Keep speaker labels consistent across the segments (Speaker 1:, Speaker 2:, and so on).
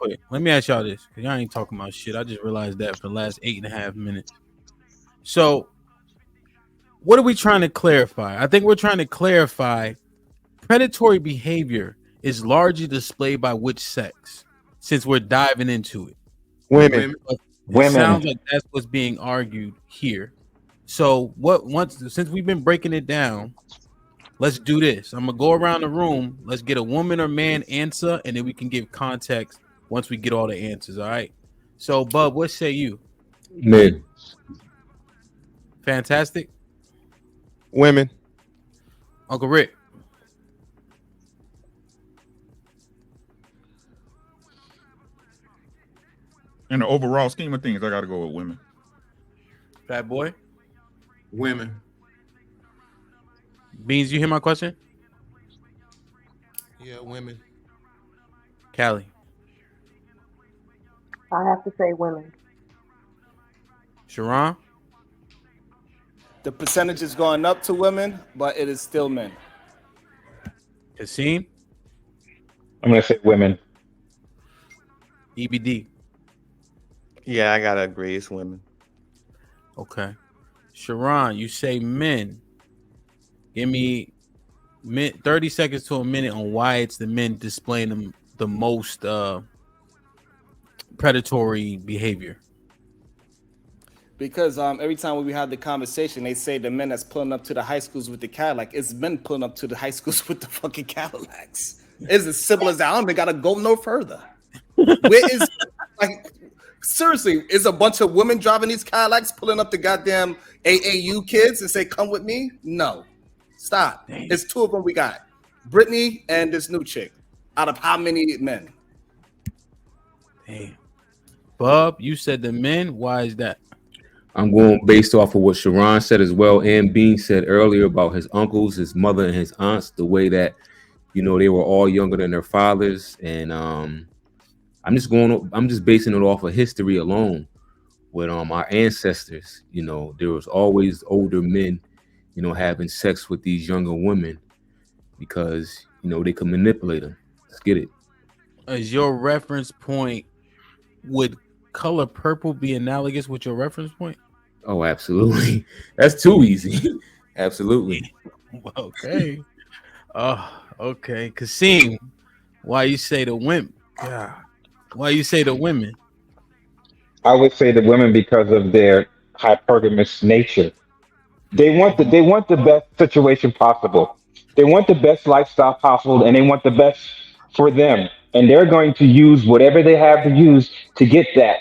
Speaker 1: quick. Let me ask y'all this, because y'all ain't talking about shit. I just realized that for the last 8.5 minutes. So, what are we trying to clarify? I think we're trying to clarify predatory behavior is largely displayed by which sex, since we're diving into it.
Speaker 2: Women.
Speaker 1: It sounds like that's what's being argued here. So, since we've been breaking it down, let's do this. I'm gonna go around the room. Let's get a woman or man answer, and then we can give context once we get all the answers. All right. So, Bub, what say you?
Speaker 3: Men.
Speaker 1: Fantastic.
Speaker 2: Women.
Speaker 1: Uncle Rick.
Speaker 4: In the overall scheme of things, I got to go with women.
Speaker 1: Fat Boy.
Speaker 5: Women.
Speaker 1: Beans, you hear my question?
Speaker 6: Yeah, women.
Speaker 1: Callie.
Speaker 7: I have to say women.
Speaker 1: Sharon.
Speaker 8: The percentage is going up to women, but it is still men.
Speaker 1: Kassim.
Speaker 3: I'm gonna say women.
Speaker 1: EBD.
Speaker 9: Yeah, I gotta agree. It's women.
Speaker 1: Okay. Sharon, you say men. Give me 30 seconds to a minute on why it's the men displaying the most predatory behavior.
Speaker 8: Because every time we have the conversation, they say the men that's pulling up to the high schools with the Cadillac, it's men pulling up to the high schools with the fucking Cadillacs. It's as simple as that. I don't even gotta go no further. Where is like seriously? Is a bunch of women driving these Cadillacs pulling up the goddamn AAU kids and say, "Come with me"? No, stop.
Speaker 1: Damn.
Speaker 8: It's two of them we got, Brittany and this new chick. Out of how many men?
Speaker 1: Damn. Bub, you said the men. Why is that?
Speaker 3: I'm going based off of what Sharon said as well, and Bean said earlier about his uncles, his mother, and his aunts. The way that they were all younger than their fathers, and I'm just basing it off of history alone. With our ancestors, there was always older men, having sex with these younger women because they could manipulate them. Let's get it.
Speaker 1: Is your reference point, would color purple be analogous with your reference point?
Speaker 3: Oh, absolutely. That's too easy. Absolutely.
Speaker 1: Okay. Oh, okay. Kassim, why you say the women? God. Why you say the women?
Speaker 10: I would say the women because of their hypergamous nature. They want the best situation possible. They want the best lifestyle possible, and they want the best for them. And they're going to use whatever they have to use to get that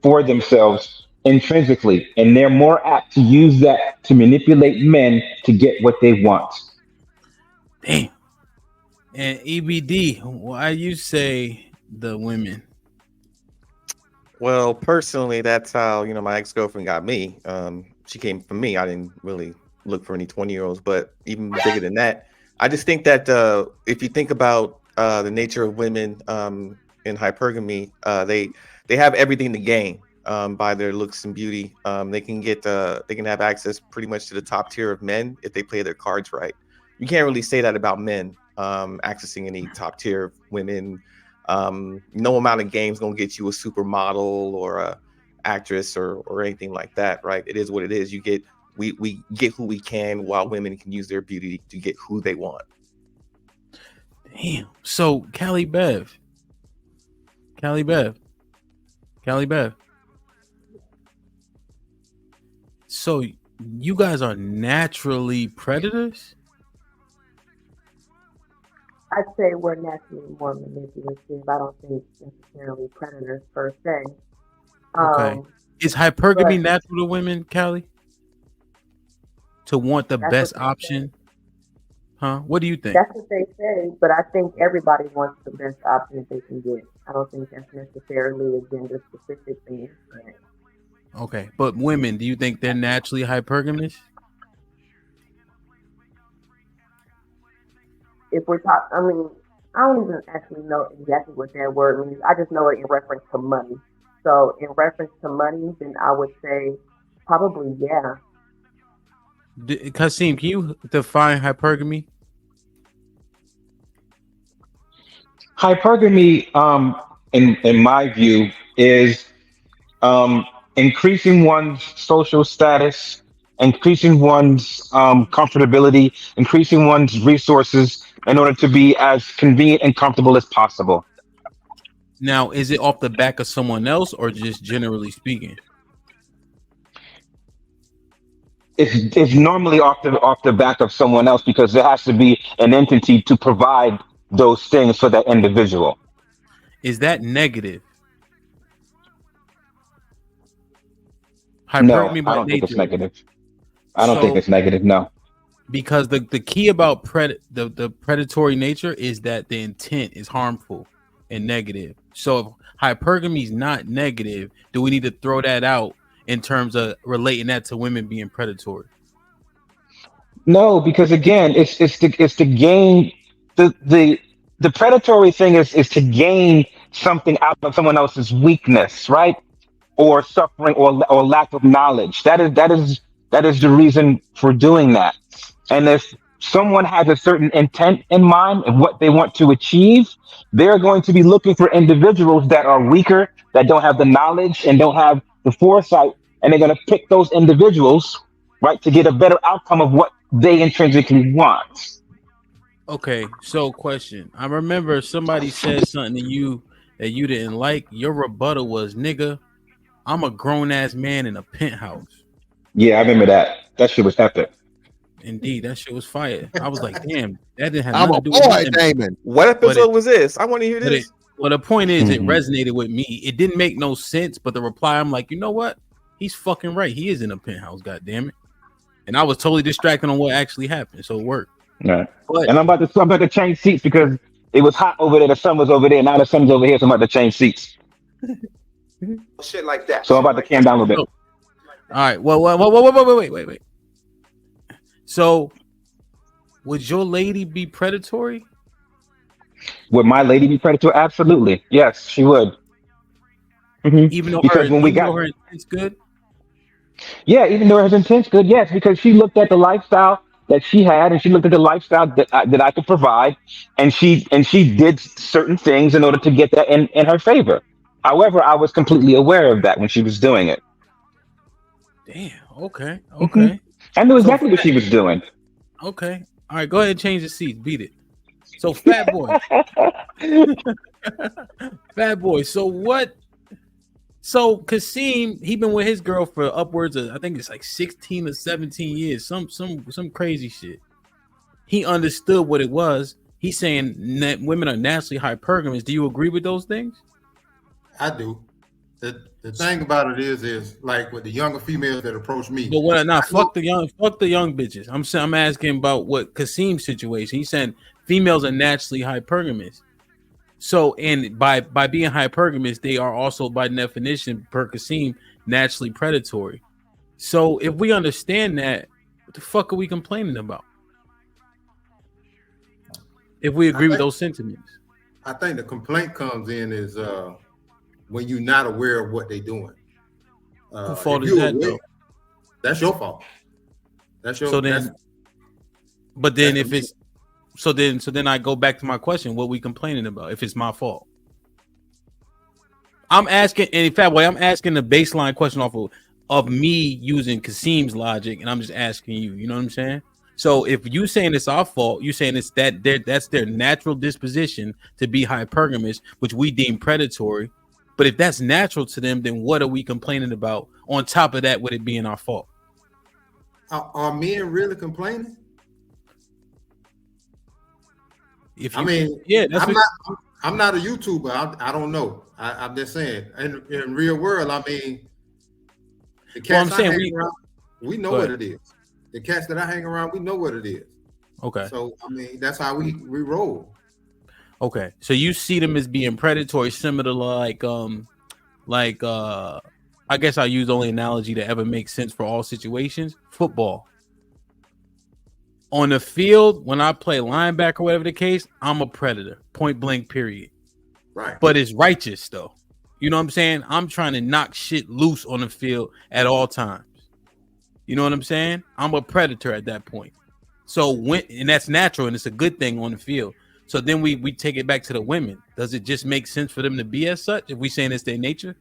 Speaker 10: for themselves intrinsically. And they're more apt to use that to manipulate men to get what they want.
Speaker 1: Damn. And EBD, why you say the women?
Speaker 9: Well, personally, that's how my ex-girlfriend got me. She came from me. I didn't really look for any 20-year-olds, but even bigger than that, I just think that if you think about the nature of women in hypergamy, they have everything to gain by their looks and beauty. They can have access pretty much to the top tier of men if they play their cards right. You can't really say that about men accessing any top tier women. No amount of games gonna get you a supermodel or a actress or anything like that, right? It is what it is. We get who we can, while women can use their beauty to get who they want.
Speaker 1: Damn. So Callie Bev. So you guys are naturally predators?
Speaker 7: I'd say we're naturally more manipulative. I don't think necessarily predators per se.
Speaker 1: Okay. Is hypergamy
Speaker 7: but-
Speaker 1: natural to women, Callie? To want the
Speaker 7: That's
Speaker 1: best
Speaker 7: what they
Speaker 1: option? Huh? What do you think?
Speaker 7: That's what they say, but I think everybody wants the best option that they can get. I don't think that's necessarily a gender specific thing.
Speaker 1: Okay. But women, do you think they're naturally hypergamous?
Speaker 7: If we're talking, I mean, I don't even actually know exactly what that word means. I just know it in reference to money. So in reference to money, then I would say probably yeah.
Speaker 1: Kassim, can you define hypergamy?
Speaker 10: Hypergamy in my view, is increasing one's social status, increasing one's comfortability, increasing one's resources in order to be as convenient and comfortable as possible.
Speaker 1: Now, is it off the back of someone else or just generally speaking?
Speaker 10: It's normally off the back of someone else because there has to be an entity to provide those things for that individual.
Speaker 1: Is that negative?
Speaker 10: No,
Speaker 1: Hypergamy
Speaker 10: I
Speaker 1: by
Speaker 10: don't think it's
Speaker 1: nature.
Speaker 10: negative. I don't think
Speaker 1: So,
Speaker 10: it's negative. No.
Speaker 1: because the key about the predatory nature is that the intent is harmful and negative. So if hypergamy is not negative, do we need to throw that out in terms of relating that to women being predatory?
Speaker 10: No, because again, it's to gain the predatory thing is to gain something out of someone else's weakness, right? Or suffering or lack of knowledge. That is the reason for doing that. And if someone has a certain intent in mind and what they want to achieve, they're going to be looking for individuals that are weaker, that don't have the knowledge and don't have the foresight, and they're going to pick those individuals, right, to get a better outcome of what they intrinsically want.
Speaker 1: Okay, so question. I remember somebody said something to you that you didn't like. Your rebuttal was, nigga, I'm a grown ass man in a penthouse.
Speaker 10: Yeah, I remember that. That shit was epic.
Speaker 1: Indeed, that shit was fire. I was like, damn, that didn't have
Speaker 2: I'm
Speaker 1: nothing
Speaker 2: a
Speaker 1: to do with
Speaker 2: boy,
Speaker 1: nothing.
Speaker 2: Damon.
Speaker 9: What
Speaker 1: But
Speaker 9: episode
Speaker 1: it,
Speaker 9: was this? I want to hear
Speaker 1: but it,
Speaker 9: this.
Speaker 1: well, the point is, it
Speaker 10: Mhm.
Speaker 1: resonated with me. It didn't make no sense, but the reply, I'm like, you know what? He's fucking right. He is in a penthouse, goddamn it. And I was totally distracted on what actually happened, so it worked.
Speaker 10: Right.
Speaker 1: But
Speaker 10: And I'm about to change seats because it was hot over there. The sun was over there. Now the sun's over here. So I'm about to change seats.
Speaker 5: Shit like that.
Speaker 10: So I'm about to calm down a little bit.
Speaker 1: all right, well, wait. So, would your lady be predatory?
Speaker 10: Would my lady be predatory? Absolutely. Yes, she would. Mhm.
Speaker 1: Even though
Speaker 10: Because when we got
Speaker 1: her intent's good?
Speaker 10: Yeah, even though her intent's good, yes, because she looked at the lifestyle that she had, and she looked at the lifestyle that I could provide, and she did certain things in order to get that in her favor. However, I was completely aware of that when she was doing it.
Speaker 1: Damn. Okay.
Speaker 10: Hmm. I knew
Speaker 1: So
Speaker 10: exactly what she was doing.
Speaker 1: okay. All right. Go ahead and change the seats. Beat it. So fat boy. Fat boy. So what? So Kasim, he been with his girl for upwards of, I think it's like 16 or 17 years. Some crazy shit. He understood what it was. He's saying that women are naturally hypergamous. Do you agree with those things?
Speaker 5: I do. The thing about it is like with the younger females that approach me.
Speaker 1: But what? Nah, fuck the young bitches. I'm asking about what Kasim's situation. He's saying females are naturally hypergamous. So, and by being hypergamous, they are also, by definition, per Kasim, naturally predatory. So, if we understand that, what the fuck are we complaining about? If we agree with those sentiments,
Speaker 5: I think the complaint comes in is when you're not aware of what they're doing.
Speaker 1: whose fault
Speaker 5: if
Speaker 1: is
Speaker 5: you're
Speaker 1: that
Speaker 5: aware,
Speaker 1: though?
Speaker 5: That's your fault. That's your.
Speaker 1: So then,
Speaker 5: that's,
Speaker 1: but then
Speaker 5: that's
Speaker 1: if it's so then I go back to my question: what we complaining about? If it's my fault, I'm asking. And in fact, I'm asking the baseline question off of me using Kasim's logic, and I'm just asking you. You know what I'm saying? So if you saying it's our fault, you saying it's that's their natural disposition to be hypergamous, which we deem predatory. But if that's natural to them, then what are we complaining about? On top of that, with it being our fault?
Speaker 5: are men really complaining?
Speaker 1: If
Speaker 5: I
Speaker 1: you,
Speaker 5: mean,
Speaker 1: yeah, that's
Speaker 5: I'm not a YouTuber. I don't know. I'm just saying. In real world, I mean, the cats
Speaker 1: I'm saying
Speaker 5: I hang around, we know what it is. The cats that I hang around, we know what it is.
Speaker 1: Okay.
Speaker 5: So I mean, that's how we roll.
Speaker 1: Okay. So you see them as being predatory, similar to like I guess I use the only analogy that ever makes sense for all situations. Football. On the field, when I play linebacker, whatever the case, I'm a predator. Point blank, period.
Speaker 5: Right.
Speaker 1: But it's righteous though. You know what I'm saying? I'm trying to knock shit loose on the field at all times. You know what I'm saying? I'm a predator at that point. So and that's natural and it's a good thing on the field. So then we take it back to the women. Does it just make sense for them to be as such if we saying it's their nature?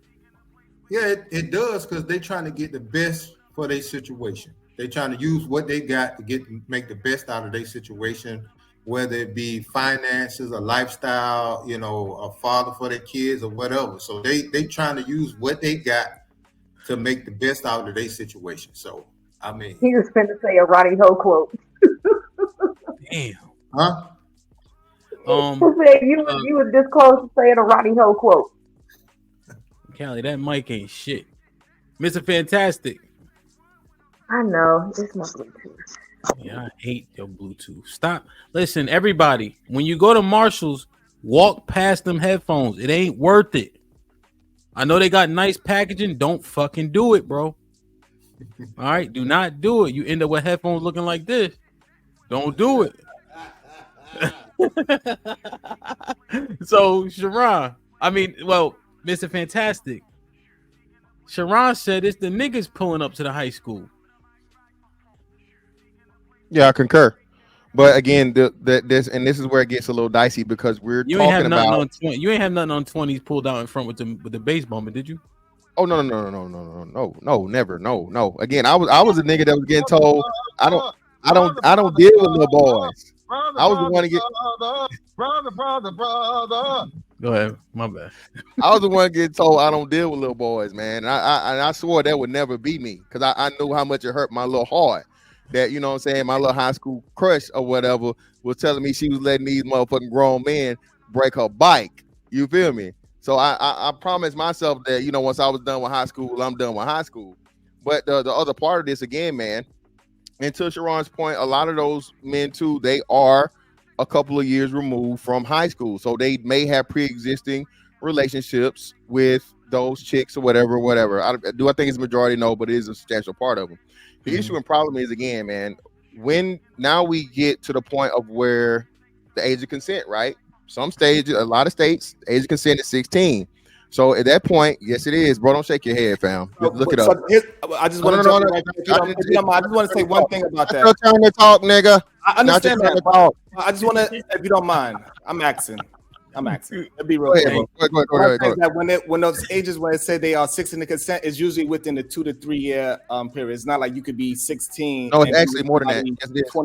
Speaker 5: Yeah, it does, because they're trying to get the best for their situation. They're trying to use what they got to make the best out of their situation, whether it be finances, a lifestyle, a father for their kids or whatever. So they trying to use what they got to make the best out of their situation. So I mean,
Speaker 7: He was finna say a Roddy Ho quote.
Speaker 1: Damn.
Speaker 5: huh?
Speaker 7: He said you was this close to saying a Roddy Ho quote.
Speaker 1: Callie, that mic ain't shit. Mr. Fantastic.
Speaker 7: I know, it's my Bluetooth.
Speaker 1: Yeah, I hate your Bluetooth. Stop. Listen, everybody, when you go to Marshall's, walk past them headphones. It ain't worth it. I know they got nice packaging. Don't fucking do it, bro. All right, do not do it. You end up with headphones looking like this. Don't do it. So, Sharon, Mr. Fantastic. Sharon said it's the niggas pulling up to the high school.
Speaker 2: Yeah, I concur. But again, this is where it gets a little dicey, because we're
Speaker 1: You ain't
Speaker 2: talking
Speaker 1: have nothing
Speaker 2: about.
Speaker 1: on 20. You ain't have nothing on 20s pulled out in front with the bass bumper, did you?
Speaker 2: Oh no, never, no. Again, I was a nigga that was getting told I don't deal with little boys. I was the one to get.
Speaker 5: Brother.
Speaker 1: Go ahead, my bad.
Speaker 2: I was the one getting told I don't deal with little boys, man. And I swore that would never be me, because I knew how much it hurt my little heart. That, you know what I'm saying, my little high school crush or whatever was telling me she was letting these motherfucking grown men break her bike. You feel me? So I promised myself that, once I was done with high school, I'm done with high school. But the other part of this, again, man, and to Sharon's point, a lot of those men too, they are a couple of years removed from high school. So they may have pre-existing relationships with those chicks or whatever. I think it's a majority? No, but it is a substantial part of them. The issue and problem is, again, man, when now we get to the point of where the age of consent, right? Some states, a lot of states, age of consent is 16. So at that point, yes, it is, bro. Don't shake your head, fam. Look it up.
Speaker 8: I just want to I just want to say one thing about that.
Speaker 2: Your turn to talk, nigga.
Speaker 8: I understand that. I just want to, if you don't mind, I'm asking. It'd be real quick.
Speaker 2: Go ahead.
Speaker 8: When those ages where it say they are 16 to consent is usually within the 2 to 3 year period. It's not like you could be 16.
Speaker 2: No, it's actually more than that.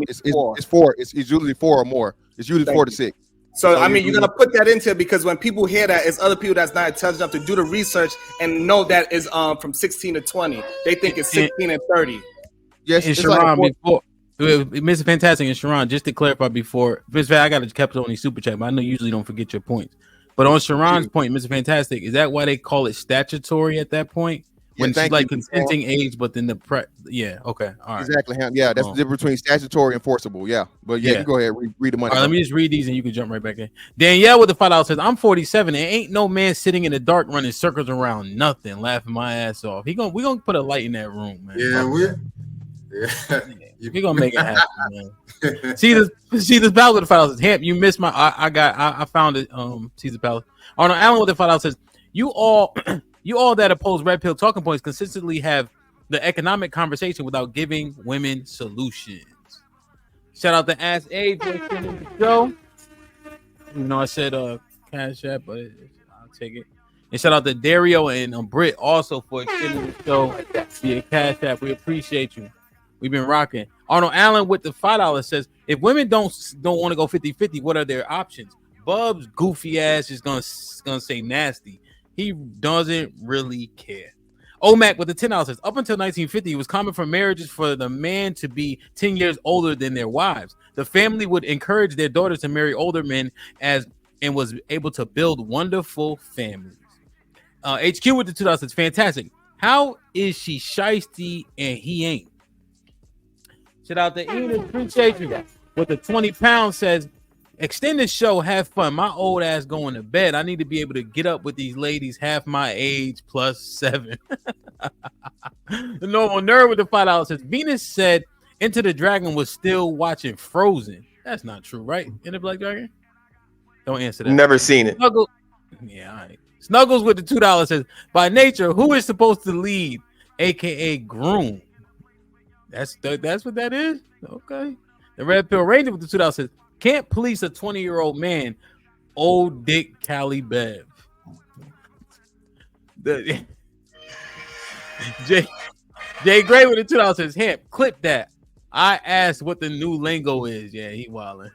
Speaker 2: It's 4. It's usually 4 or more. It's usually 4 to 6.
Speaker 8: So I mean, you're gonna put that into it, because when people hear that, it's other people that's not intelligent enough to do the research and know that is from 16 to 20. They think it's 16 and 30.
Speaker 2: Yes,
Speaker 1: and Sharon, before Mr. Fantastic and Sharon, just to clarify before, I got to kept on these super chat, but I know you usually don't forget your points. But on Sharon's point, Mr. Fantastic, is that why they call it statutory at that point? When she's like consenting age, but then okay, all right.
Speaker 2: Exactly. Yeah, that's the difference between statutory and enforceable. Yeah, but you go ahead, read the money.
Speaker 1: All right, let me just read these and you can jump right back in. Danielle with the $5 says, I'm 47 and ain't no man sitting in the dark running circles around nothing, laughing my ass off. We're gonna put a light in that room, man. We're gonna make it happen, man. See this Palace with the $5 says, Hamp, you missed my I found it. Caesar Palace. Arnold Allen with the $5 says, you all that oppose red pill talking points consistently have the economic conversation without giving women solutions. Shout out to Ask A for extending the show. You know I said Cash App, but I'll take it. And shout out to Dario and Britt also for extending the show via Cash App. We appreciate you. We've been rocking. Arnold Allen with the $5 says, if women don't want to go 50-50, what are their options? Bub's goofy ass is gonna say nasty. He doesn't really care. OMAC with the $10 says, up until 1950, it was common for marriages for the man to be 10 years older than their wives. The family would encourage their daughters to marry older men and was able to build wonderful families. HQ with the $2 says, fantastic. How is she shiesty and he ain't? Shout out to Ian, appreciate you. With the 20 pounds says, extend the show, have fun. My old ass going to bed. I need to be able to get up with these ladies half my age plus 7. The normal nerd with the $5 says, Venus said Enter the Dragon was still watching Frozen. That's not true, right? Enter Black Dragon? Don't answer that.
Speaker 9: Never seen it.
Speaker 1: Snuggles. Yeah, all right. Snuggles with the $2 says, by nature, who is supposed to lead, aka groom? That's what that is. Okay. The Red Pill Ranger with the $2 says, Can't police a 20-year-old man. Old Dick Cali Bev. The Jay Gray with the $2 says, Hamp, clip that. I asked what the new lingo is. Yeah, he wildin'.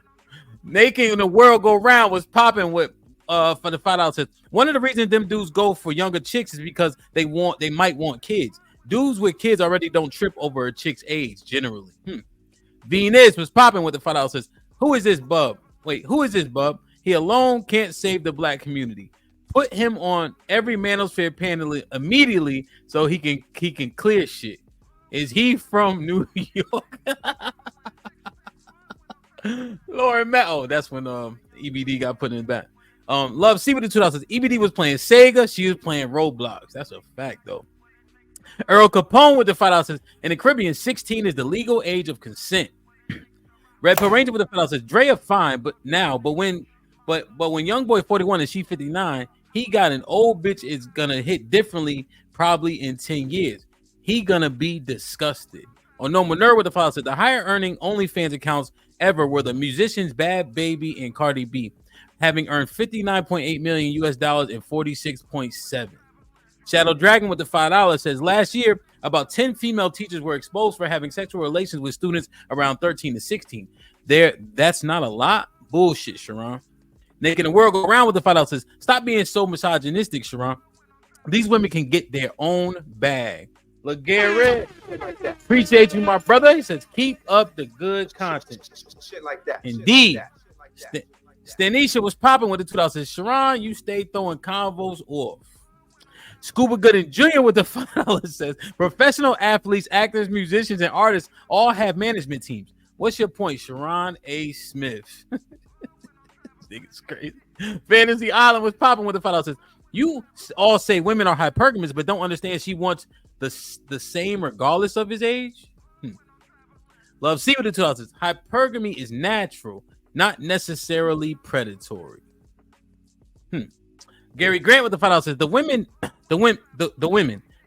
Speaker 1: Making the world go round was popping with for the $5 says, one of the reasons them dudes go for younger chicks is because they might want kids. Dudes with kids already don't trip over a chick's age generally. Venus was popping with the $5 says, who is this bub? Wait, who is this bub? He alone can't save the black community. Put him on every manosphere panel immediately so he can clear shit. Is he from New York? Lauren Metal. That's when EBD got put in back. Love C with the $2 says, EBD was playing Sega. She was playing Roblox. That's a fact though. Earl Capone with the $5 says, in the Caribbean, 16 is the legal age of consent. Red Pill Ranger with the $5 says, Drea fine, but when young boy 41 and she 59, he got an old bitch is gonna hit differently probably in 10 years. He gonna be disgusted. Or No Manure with the $5 said, the higher earning OnlyFans accounts ever were the musicians Bad Baby and Cardi B, having earned $59.8 million US dollars and 46.7. Shadow Dragon with the $5 says, last year, about 10 female teachers were exposed for having sexual relations with students around 13 to 16. That's not a lot? Bullshit, Sharon. Making the world go around with the $5 says, stop being so misogynistic, Sharon. These women can get their own bag. Look, Garrett, appreciate you, my brother. He says, keep up the good content.
Speaker 6: Shit like that.
Speaker 1: Indeed. Stanisha was popping with the $2 says, Sharon, you stay throwing convos off. Scuba Gooden Jr. with the $5 says, professional athletes, actors, musicians, and artists all have management teams. What's your point, Sharon A. Smith? This nigga's crazy. Fantasy Island was popping with the $5 says, you all say women are hypergamous, but don't understand she wants the same regardless of his age. Love C with the $2 says, hypergamy is natural, not necessarily predatory. Gary Grant with the $5 says, the women,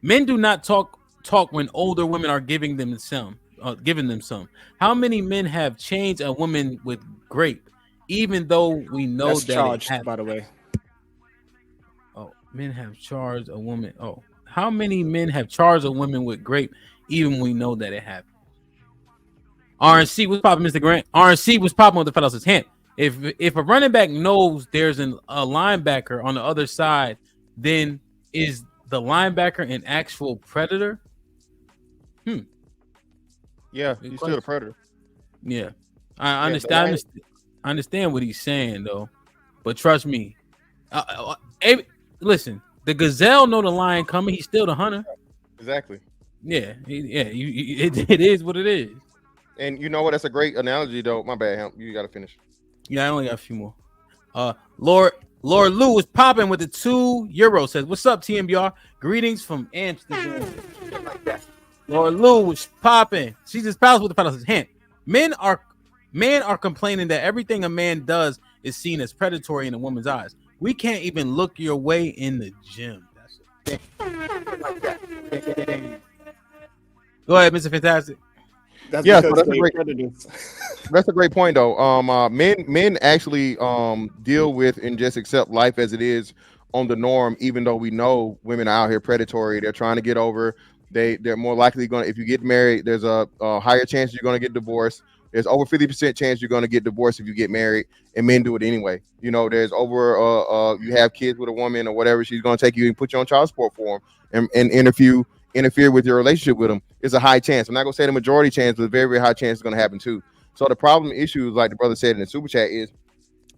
Speaker 1: men do not talk when older women are giving them some. How many men have changed a woman with grape, even though we know
Speaker 8: That's
Speaker 1: that
Speaker 8: charged, by the way.
Speaker 1: Oh, men have charged a woman. Oh, how many men have charged a woman with grape, even when we know that it happened? RNC was popping, Mr. Grant. RNC was popping with the $5 says, Hamp. If a running back knows there's a linebacker on the other side, then is the linebacker an actual predator?
Speaker 2: Yeah, he's still a predator.
Speaker 1: Yeah, I understand. I understand what he's saying though, but trust me. Listen, the gazelle know the lion coming. He's still the hunter.
Speaker 2: Exactly.
Speaker 1: Yeah, it is what it is.
Speaker 2: And you know what? That's a great analogy, though. My bad, Hamp. You got to finish.
Speaker 1: Yeah, I only got a few more. Lord Lou was popping with the €2. Says, "What's up, TMBR? Greetings from Amsterdam." Lord Lou was popping. She's just pals with the fellas. Hint: men are complaining that everything a man does is seen as predatory in a woman's eyes. We can't even look your way in the gym. That's Go ahead, Mr. Fantastic.
Speaker 8: That's
Speaker 2: yeah,
Speaker 8: because
Speaker 2: so that's a great point, though. Men actually deal with and just accept life as it is on the norm, even though we know women are out here predatory. They're trying to get over. They're more likely going to, if you get married, there's a higher chance you're going to get divorced. There's over 50% chance you're going to get divorced if you get married, and men do it anyway. You know, there's over you have kids with a woman or whatever, she's going to take you and put you on child support for them and interfere with your relationship with them. It's a high chance. I'm not going to say the majority chance, but a very, very high chance it's going to happen too. So the problem issues, like the brother said in the super chat, is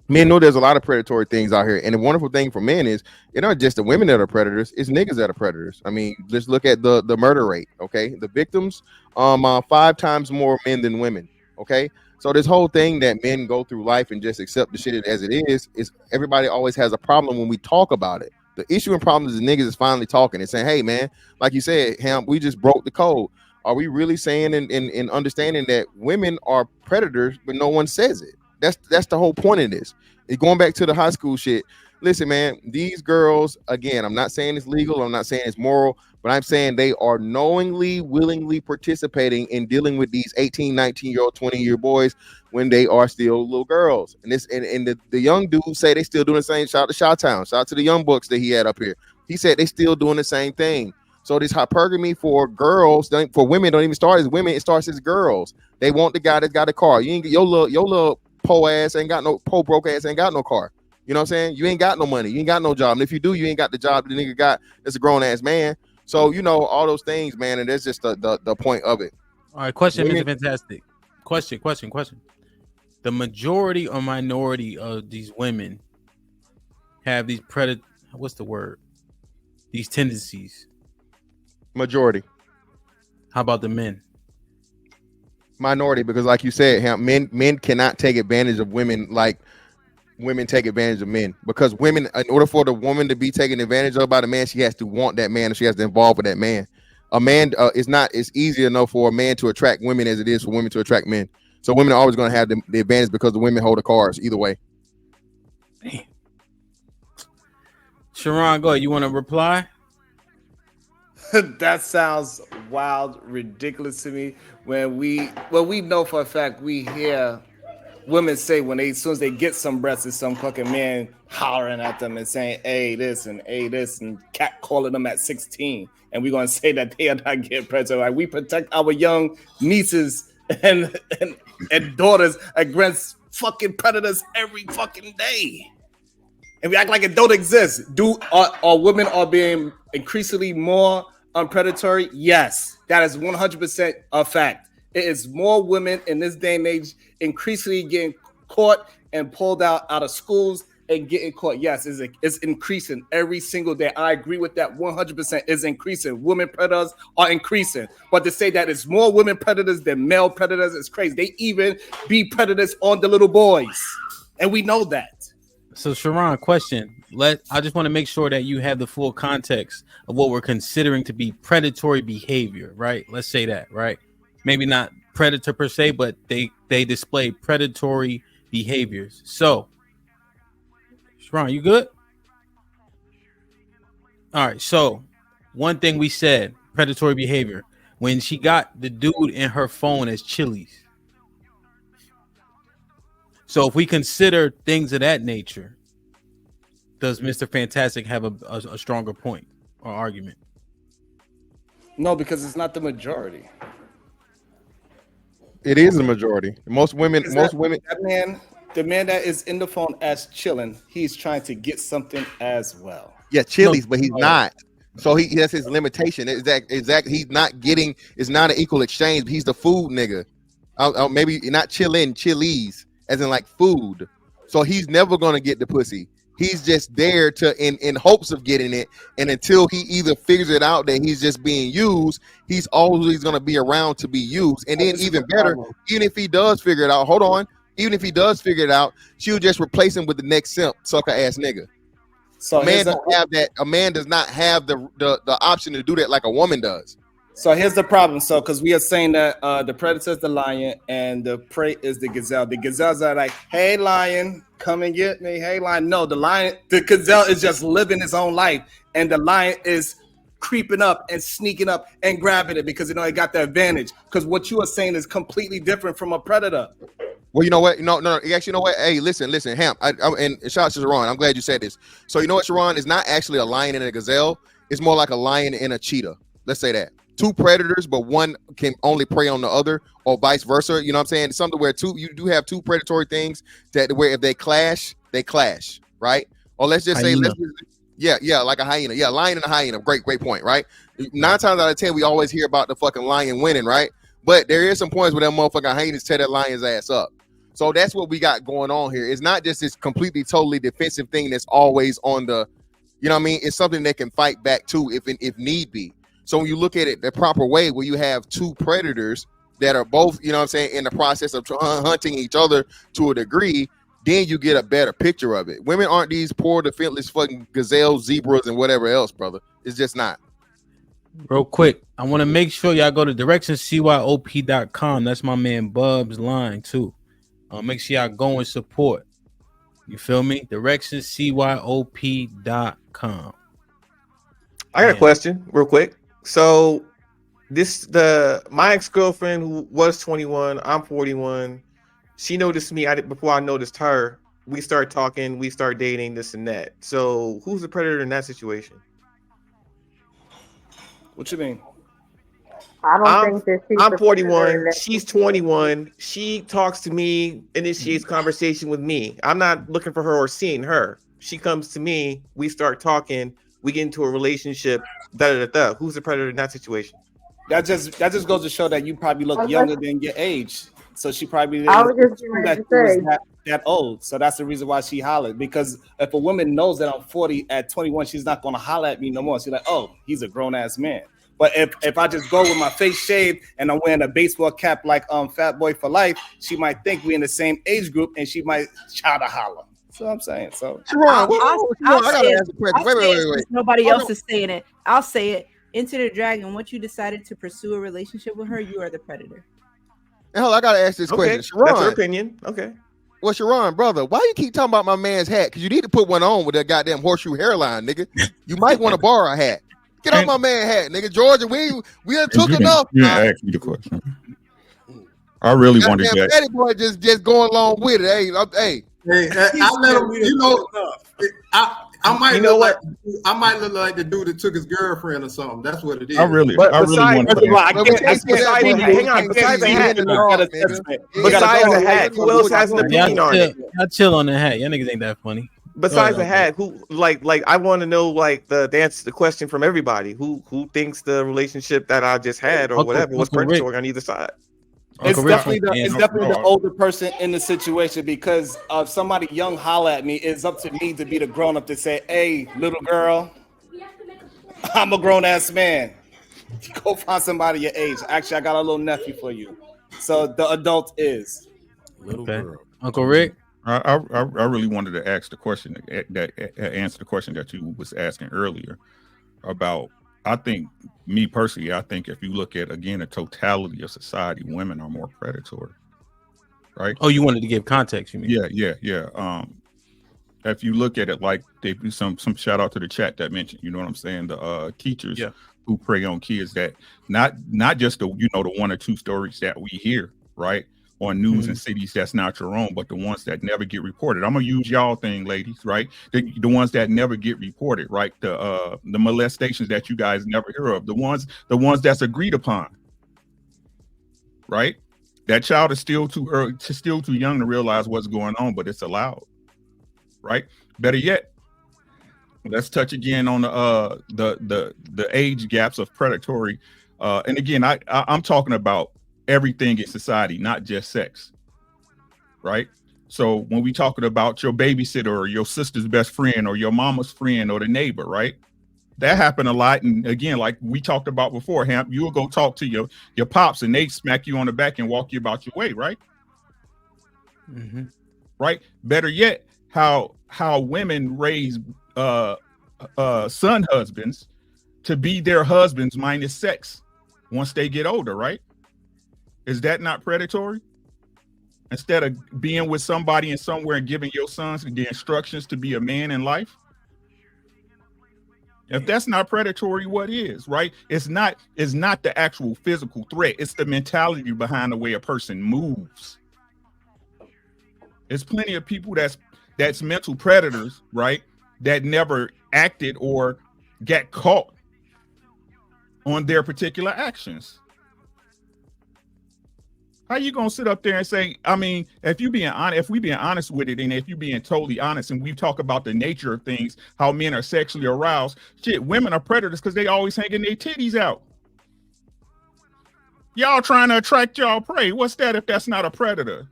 Speaker 2: men know there's a lot of predatory things out here. And the wonderful thing for men is it's not just the women that are predators, it's niggas that are predators. I mean, let's look at the murder rate. Okay, the victims 5 times more men than women. Okay, so this whole thing that men go through life and just accept the shit as it is everybody always has a problem when we talk about it. The issue and problem is the niggas is finally talking and saying, hey man, like you said, Ham, we just broke the code. Are we really saying and understanding that women are predators, but no one says it? That's the whole point of this. Going back to the high school shit, listen, man, these girls, again, I'm not saying it's legal, I'm not saying it's moral, but I'm saying they are knowingly, willingly participating in dealing with these 18, 19-year-old, 20-year boys when they are still little girls. And this and the young dudes say they still doing the same. Shout out to Chi-Town, shout out to the young bucks that he had up here. He said they still doing the same thing. So this hypergamy for girls, for women, don't even start as women, it starts as girls. They want the guy that got a car. You ain't your little po ass ain't got no broke ass ain't got no car. You know what I'm saying? You ain't got no money. You ain't got no job. And if you do, you ain't got the job the nigga got as a grown ass man. So, you know, all those things, man. And that's just the point of it.
Speaker 1: All right. Question, Mr. Fantastic. Question. The majority or minority of these women have these what's the word? These tendencies.
Speaker 2: Majority.
Speaker 1: How about the men?
Speaker 2: Minority, because like you said, men cannot take advantage of women like women take advantage of men, because women, in order for the woman to be taken advantage of by the man, she has to want that man and she has to involve with that man. A man it's easy enough for a man to attract women as it is for women to attract men. So women are always going to have the advantage because the women hold the cards either way.
Speaker 1: Damn. Sharon, go ahead. You want to reply?
Speaker 8: That sounds wild, ridiculous to me. When we know for a fact, we hear women say as soon as they get some breasts, it's some fucking man hollering at them and saying, hey, this and cat calling them at 16. And we're going to say that they are not getting pregnant. Like, we protect our young nieces and daughters against fucking predators every fucking day. And we act like it don't exist. Are women are being increasingly more predatory? Yes, that is 100% a fact. It is more women in this day and age increasingly getting caught and pulled out of schools and getting caught. Yes, it's increasing every single day. I agree with that 100%. It's increasing. Women predators are increasing. But to say that it's more women predators than male predators is crazy. They even be predators on the little boys. And we know that.
Speaker 1: So, Sharon, question. I just want to make sure that you have the full context of what we're considering to be predatory behavior, right? Let's say that, right? Maybe not predator per se, but they display predatory behaviors. So, Sharon, you good? All right. So, one thing we said, predatory behavior, when she got the dude in her phone as Chili's. So if we consider things of that nature, does Mr. Fantastic have a stronger point or argument?
Speaker 8: No, because it's not the majority.
Speaker 2: It is the majority. Most women.
Speaker 8: The man that is in the phone as chilling, he's trying to get something as well.
Speaker 2: Yeah, Chili's, but he's not. So that's his limitation. Exactly. He's not getting. It's not an equal exchange. He's the food nigga. Maybe not chillin', Chili's, as in like food. So he's never gonna get the pussy. He's just there in hopes of getting it, and until he either figures it out that he's just being used, he's always gonna be around to be used. And then even better, even if he does figure it out, even if he does figure it out, she'll just replace him with the next simp sucker ass nigga. So a man don't have that. A man does not have the option to do that like a woman does.
Speaker 8: So here's the problem. So because we are saying that the predator is the lion and the prey is the gazelle. The gazelles are like, hey lion, come and get me. Hey lion. No, the gazelle is just living his own life, and the lion is creeping up and sneaking up and grabbing it because it got the advantage. Because what you are saying is completely different from a predator.
Speaker 2: Well, you know what? No. Actually, you know what? Hey, listen, Hamp. And shout out to Sharon. I'm glad you said this. So you know what, Sharon? Is not actually a lion and a gazelle. It's more like a lion and a cheetah. Let's say that. Two predators, but one can only prey on the other, or vice versa. You know what I'm saying? It's something where you do have two predatory things that where if they clash, right? Or let's just say, like a hyena. Yeah, lion and a hyena. Great point, right? 9 times out of 10, we always hear about the fucking lion winning, right? But there is some points where that motherfucking hyenas tear that lion's ass up. So that's what we got going on here. It's not just this completely, totally defensive thing that's always on the, you know what I mean? It's something that can fight back too if need be. So when you look at it the proper way, where you have two predators that are both, you know what I'm saying, in the process of hunting each other to a degree, then you get a better picture of it. Women aren't these poor, defenseless fucking gazelles, zebras, and whatever else, brother. It's just not.
Speaker 1: Real quick, I want to make sure y'all go to directioncyop.com. That's my man Bub's line too. Make sure y'all go and support. You feel me? Directions CYOP.com.
Speaker 9: I got a question real quick. So my ex-girlfriend who was 21, I'm 41. She noticed me before I noticed her. We start talking, we start dating, this and that. So who's the predator in that situation?
Speaker 8: What you mean?
Speaker 7: I don't think that she's
Speaker 9: I'm
Speaker 7: the predator in
Speaker 9: 41.
Speaker 7: that
Speaker 9: She's
Speaker 7: situation.
Speaker 9: 21. She talks to me, initiates conversation with me. I'm not looking for her or seeing her. She comes to me. We start talking. We get into a relationship. Who's the predator in that situation?
Speaker 8: That just goes to show that you probably look younger than your age. So she probably
Speaker 7: I
Speaker 8: didn't
Speaker 7: was just getting
Speaker 8: assume
Speaker 7: ready
Speaker 8: that
Speaker 7: to
Speaker 8: she was
Speaker 7: say.
Speaker 8: that old. So that's the reason why she hollered. Because if a woman knows that I'm 40 at 21, she's not going to holler at me no more. She's like, oh, he's a grown ass man. But if I just go with my face shaved and I'm wearing a baseball cap like Fat Boy for Life, she might think we're in the same age group and she might try to holler. That's what I'm saying. So
Speaker 2: Sharon,
Speaker 6: I'll
Speaker 2: I
Speaker 6: say
Speaker 2: gotta
Speaker 6: it.
Speaker 2: ask a question.
Speaker 6: I'll say it
Speaker 2: Wait.
Speaker 6: since nobody
Speaker 2: Hold
Speaker 6: else
Speaker 2: on.
Speaker 6: is saying it. I'll say it. Into the Dragon, once you decided to pursue a relationship with her, you are the predator.
Speaker 2: And hold on, I gotta ask this
Speaker 9: okay,
Speaker 2: question. Sharon,
Speaker 9: that's her opinion. Okay.
Speaker 2: well, Sharon, brother, why you keep talking about my man's hat? Because you need to put one on with that goddamn horseshoe hairline, nigga. You might want to borrow a hat. Get off my man hat, nigga. Georgia, we done took enough.
Speaker 4: You didn't ask me the question. I really wanted
Speaker 2: Goddamn
Speaker 4: that.
Speaker 2: Fatty boy just going along with it. Hey,
Speaker 5: Hey, I let him. You know, I might.
Speaker 9: You know
Speaker 5: look
Speaker 9: what?
Speaker 5: Like, I might look like the dude that took his girlfriend or something. That's what it is.
Speaker 4: I really
Speaker 9: But
Speaker 4: wanted
Speaker 9: besides,
Speaker 4: that.
Speaker 9: hang on. Besides a hat, besides a hat, who else has an opinion on it?
Speaker 1: Y'all chill on the hat. Y'all niggas ain't that funny.
Speaker 9: Besides the hat, who like I want to know like the answer the question from everybody. Who thinks the relationship that I just had or whatever was predatory on either side?
Speaker 8: It's definitely the older person in the situation, because if somebody young holler at me, it's up to me to be the grown up to say, hey, little girl, I'm a grown ass man. Go find somebody your age. Actually, I got a little nephew for you. So the adult is
Speaker 1: little girl. Uncle Rick.
Speaker 4: I really wanted to ask the question that answer the question that you was asking earlier about. I think, me personally, I think if you look at, again, the totality of society, women are more predatory, right?
Speaker 1: Oh, you wanted to give context, you mean?
Speaker 4: Yeah. If you look at it, like they do some shout out to the chat that mentioned, you know what I'm saying, the teachers who prey on kids, that not just the the one or two stories that we hear, right, on news in cities that's not your own, but the ones that never get reported. I'm gonna use y'all thing, ladies, right? The ones that never get reported, right? The molestations that you guys never hear of, the ones that's agreed upon, right? That child is still too early, still too young to realize what's going on, but it's allowed, right? Better yet, let's touch again on the age gaps of predatory, and again, I'm talking about everything in society, not just sex, right? So when we talking about your babysitter or your sister's best friend or your mama's friend or the neighbor, right? That happened a lot. And again, like we talked about before, Hamp, you will go talk to your pops and they smack you on the back and walk you about your way, right? Right? Better yet, how women raise son husbands to be their husbands minus sex once they get older, right? Is that not predatory? Instead of being with somebody and somewhere and giving your sons the instructions to be a man in life? If that's not predatory, what is, right? It's not the actual physical threat. It's the mentality behind the way a person moves. There's plenty of people that's mental predators, right? That never acted or got caught on their particular actions. How you gonna sit up there and say, I mean, if we being honest with it, and if you being totally honest, and we talk about the nature of things, how men are sexually aroused, shit, women are predators because they always hanging their titties out. Y'all trying to attract y'all prey. What's that if that's not a predator?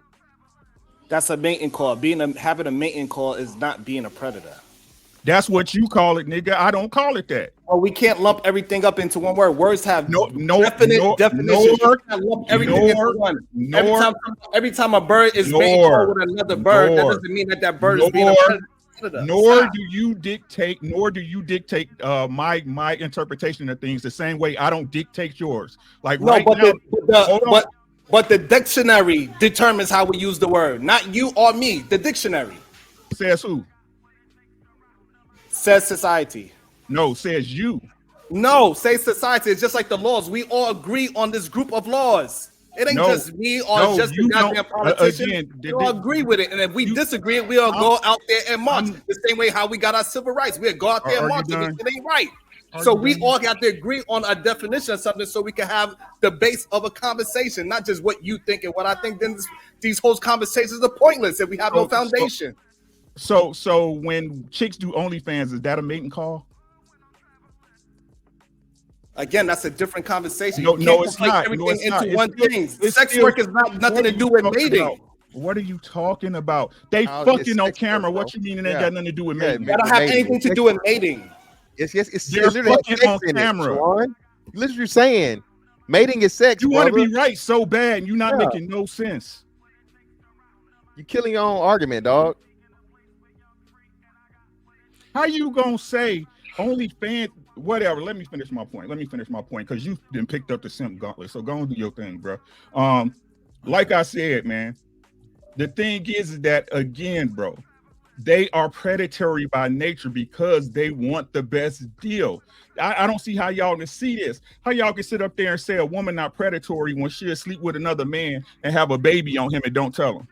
Speaker 8: That's a mating call. Having a mating call is not being a predator.
Speaker 4: That's what you call it, nigga. I don't call it that.
Speaker 8: Well, we can't lump everything up into one word. Words have
Speaker 4: definite
Speaker 8: definitions. You can't lump everything into one. Every time a bird is mating call with another bird, that doesn't mean that bird is being a predator.
Speaker 4: Nor do you dictate my interpretation of things the same way I don't dictate yours. Like
Speaker 8: but the dictionary determines how we use the word, not you or me. The dictionary.
Speaker 4: Says who?
Speaker 8: Says society.
Speaker 4: No, says you.
Speaker 8: No, say society. It's just like the laws. We all agree on this group of laws. It ain't just me or just the goddamn politician. We all agree with it. And if we disagree, we'll go out there and march. The same way how we got our civil rights. We'll go out there and march. It ain't right. So we all got to agree on a definition of something so we can have the base of a conversation, not just what you think and what I think. Then these whole conversations are pointless if we have no foundation.
Speaker 4: So when chicks do OnlyFans, is that a mating call?
Speaker 8: Again, that's a different conversation.
Speaker 4: No, it's not.
Speaker 8: Everything into one thing. Sex work is nothing to do with mating.
Speaker 4: What are you talking about? They fucking on camera. What you mean it ain't got nothing to do with mating?
Speaker 8: That don't have anything to do with mating.
Speaker 2: It's
Speaker 4: they're fucking on camera.
Speaker 2: You literally saying mating is sex.
Speaker 4: You want to be right so bad, and you're not making no sense.
Speaker 2: You're killing your own argument, dog.
Speaker 4: How you gonna say OnlyFans? Whatever. Let me finish my point. Because you done picked up the simp gauntlet. So go and do your thing, bro. Like I said, man, the thing is that again, bro, they are predatory by nature because they want the best deal. I don't see how y'all can see this. How y'all can sit up there and say a woman not predatory when she'll sleep with another man and have a baby on him and don't tell him.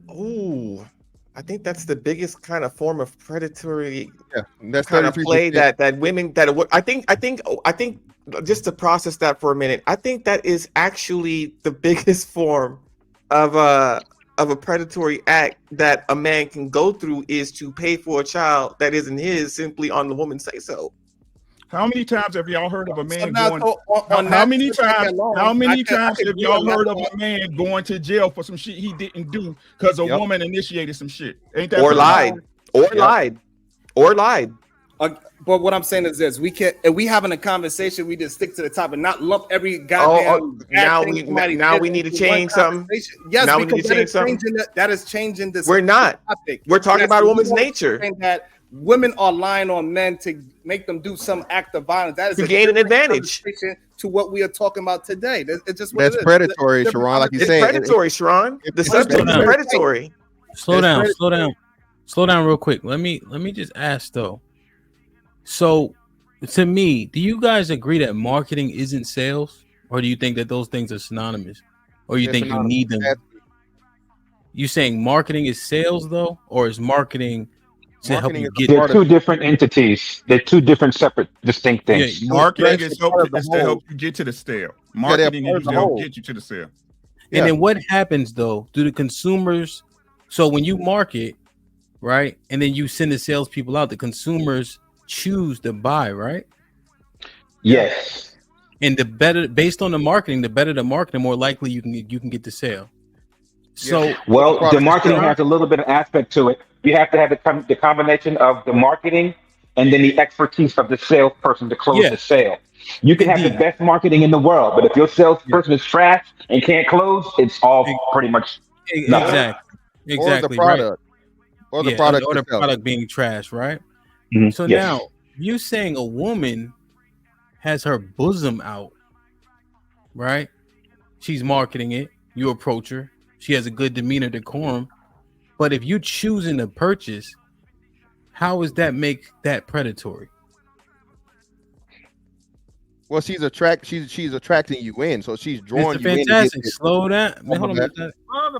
Speaker 9: Oh, I think that's the biggest kind of form of predatory
Speaker 2: that's
Speaker 9: kind of play that women I think just to process that for a minute. I think that is actually the biggest form of a predatory act that a man can go through is to pay for a child that isn't his simply on the woman's say so.
Speaker 4: How many times have y'all heard of a man going? How many times have y'all heard of a man going to jail for some shit he didn't do because a woman initiated some shit? Ain't that
Speaker 9: or lied?
Speaker 8: But what I'm saying is this: we can't. If we having a conversation, we just stick to the topic and not lump every goddamn.
Speaker 9: Now we need to change something.
Speaker 8: Yes,
Speaker 9: now we need to change something.
Speaker 8: That is changing this.
Speaker 9: We're not.
Speaker 8: Topic.
Speaker 9: We're talking about a woman's nature.
Speaker 8: That women are lying on men to make them do some act of violence. That is
Speaker 9: to gain an advantage
Speaker 8: to what we are talking about today. It's just
Speaker 2: that's predatory, Sharon. Like you said,
Speaker 9: it's predatory, Sharon. The subject is predatory.
Speaker 1: Slow down, real quick. Let me just ask though. So, to me, do you guys agree that marketing isn't sales, or do you think that those things are synonymous, or you think you need them? You saying marketing is sales though, or is marketing to help you get?
Speaker 10: They're two different entities. They're two different, separate, distinct things.
Speaker 4: Yeah, marketing is to help you get to the sale. Marketing is to help get you to the sale.
Speaker 1: And then what happens though? Do the consumers? So when you market, right, and then you send the salespeople out, the consumers choose to buy, right?
Speaker 10: Yes.
Speaker 1: And the better, based on the marketing, the better the marketing, more likely you can get the sale. So
Speaker 10: well, the marketing has a little bit of aspect to it. You have to have the combination of the marketing and then the expertise of the salesperson to close the sale. You can have the best marketing in the world, but if your salesperson is trash and can't close, it's all pretty much nothing.
Speaker 1: Exactly.
Speaker 2: Or the product. Or the product.
Speaker 1: Or the product being trash, right?
Speaker 10: Mm-hmm.
Speaker 1: So now you saying a woman has her bosom out, right? She's marketing it. You approach her. She has a good demeanor, decorum. But if you choosing to purchase, how does that make that predatory?
Speaker 2: Well, she's attracting you in, so she's drawing you in.
Speaker 1: Fantastic. Slow down. Man, hold on.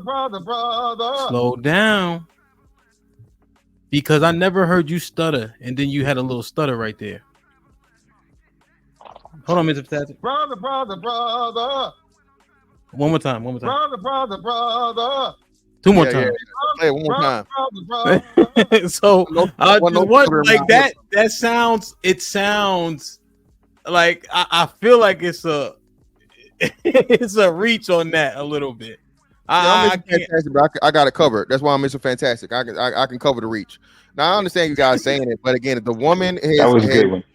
Speaker 2: Brother.
Speaker 1: Slow down. Because I never heard you stutter, and then you had a little stutter right there. Hold on, Mr. Fantastic.
Speaker 2: Brother.
Speaker 1: One more time.
Speaker 2: Brother.
Speaker 1: Two more times.
Speaker 2: Play it one more
Speaker 1: time. So like that. That sounds. It sounds like I feel like it's a reach on that a little bit.
Speaker 2: I'm Mr. Fantastic, but I got it covered. That's why I'm Mr. Fantastic. I can cover the reach. Now I understand you guys saying it, but again, if the woman is
Speaker 10: that was a good one.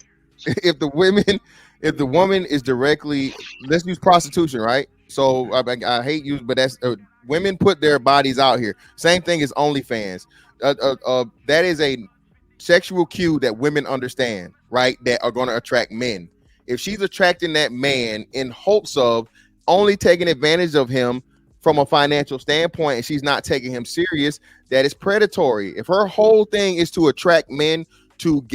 Speaker 2: If the woman is directly, let's use prostitution, right? So I hate you, but that's women put their bodies out here. Same thing as OnlyFans. That is a sexual cue that women understand, right? That are going to attract men. If she's attracting that man in hopes of only taking advantage of him from a financial standpoint and she's not taking him serious, that is predatory. If her whole thing is to attract men to